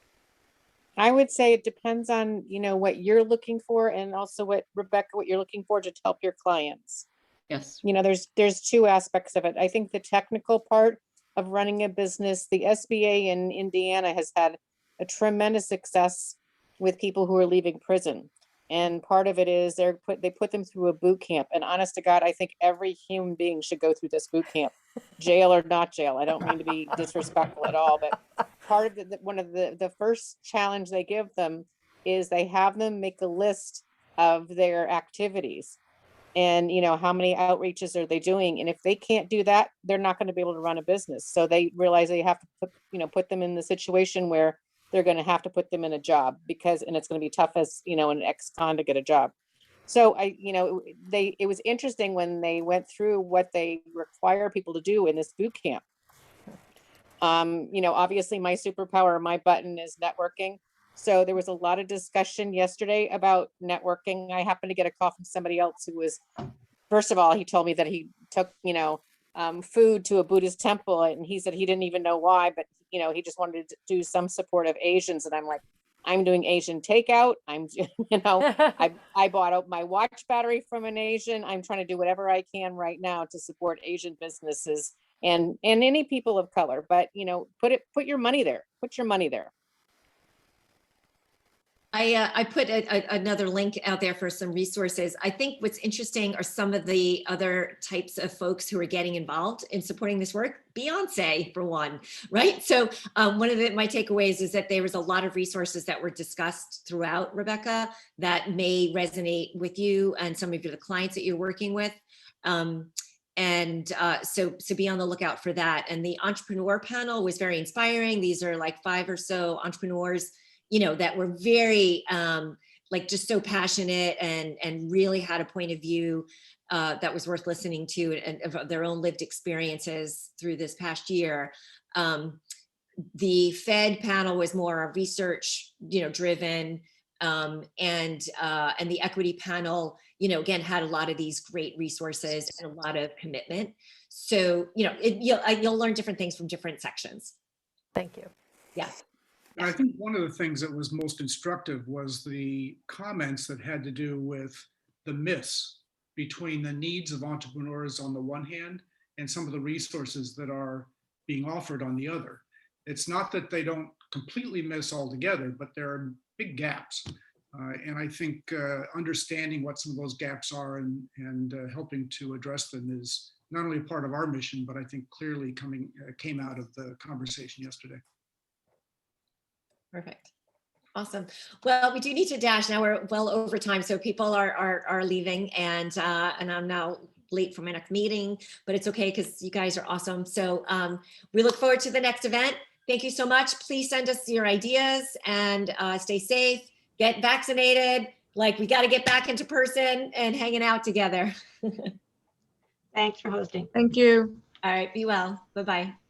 I would say it depends on, what you're looking for, and also what you're looking for to help your clients. Yes. There's two aspects of it. I think the technical part of running a business, the SBA in Indiana has had a tremendous success with people who are leaving prison. And part of it is they put them through a boot camp. And honest to God, I think every human being should go through this boot camp, jail or not jail. I don't mean to be disrespectful at all, but part of one of the first challenge they give them is they have them make a list of their activities and, you know, how many outreaches are they doing? And if they can't do that, they're not going to be able to run a business. So they realize they have to put them in the situation where they're going to have to put them in a job and it's going to be tough as, you know, an ex-con to get a job. So it was interesting when they went through what they require people to do in this boot camp. You know, obviously my superpower, my button is networking. So there was a lot of discussion yesterday about networking. I happened to get a call from somebody else who was, first of all, he told me that he took, you know, food to a Buddhist temple, and he said he didn't even know why, but, you know, he just wanted to do some support of Asians. And I'm like, I'm doing Asian takeout. I'm, you know, I bought out my watch battery from an Asian. I'm trying to do whatever I can right now to support Asian businesses and any people of color. But, you know, put your money there. Put your money there. I put another link out there for some resources. I think what's interesting are some of the other types of folks who are getting involved in supporting this work. Beyonce, for one, right? So one of my takeaways is that there was a lot of resources that were discussed throughout, Rebecca, that may resonate with you and some of the clients that you're working with. So be on the lookout for that. And the entrepreneur panel was very inspiring. These are like 5 or so entrepreneurs, you know, that were very like just so passionate and really had a point of view that was worth listening to, and of their own lived experiences through this past year. The Fed panel was more research, you know, driven, and the equity panel, you know, again, had a lot of these great resources and a lot of commitment. So, you know, you'll learn different things from different sections. Thank you. Yeah. I think one of the things that was most instructive was the comments that had to do with the myths between the needs of entrepreneurs on the one hand and some of the resources that are being offered on the other. It's not that they don't completely miss altogether, but there are big gaps. And I think understanding what some of those gaps are and helping to address them is not only a part of our mission, but I think clearly came out of the conversation yesterday. Perfect. Awesome. Well, we do need to dash now. We're well over time, so people are leaving, and I'm now late for my next meeting, but it's okay because you guys are awesome. So we look forward to the next event. Thank you so much. Please send us your ideas and stay safe. Get vaccinated. Like, we got to get back into person and hanging out together. Thanks for hosting. Thank you. All right. Be well. Bye-bye.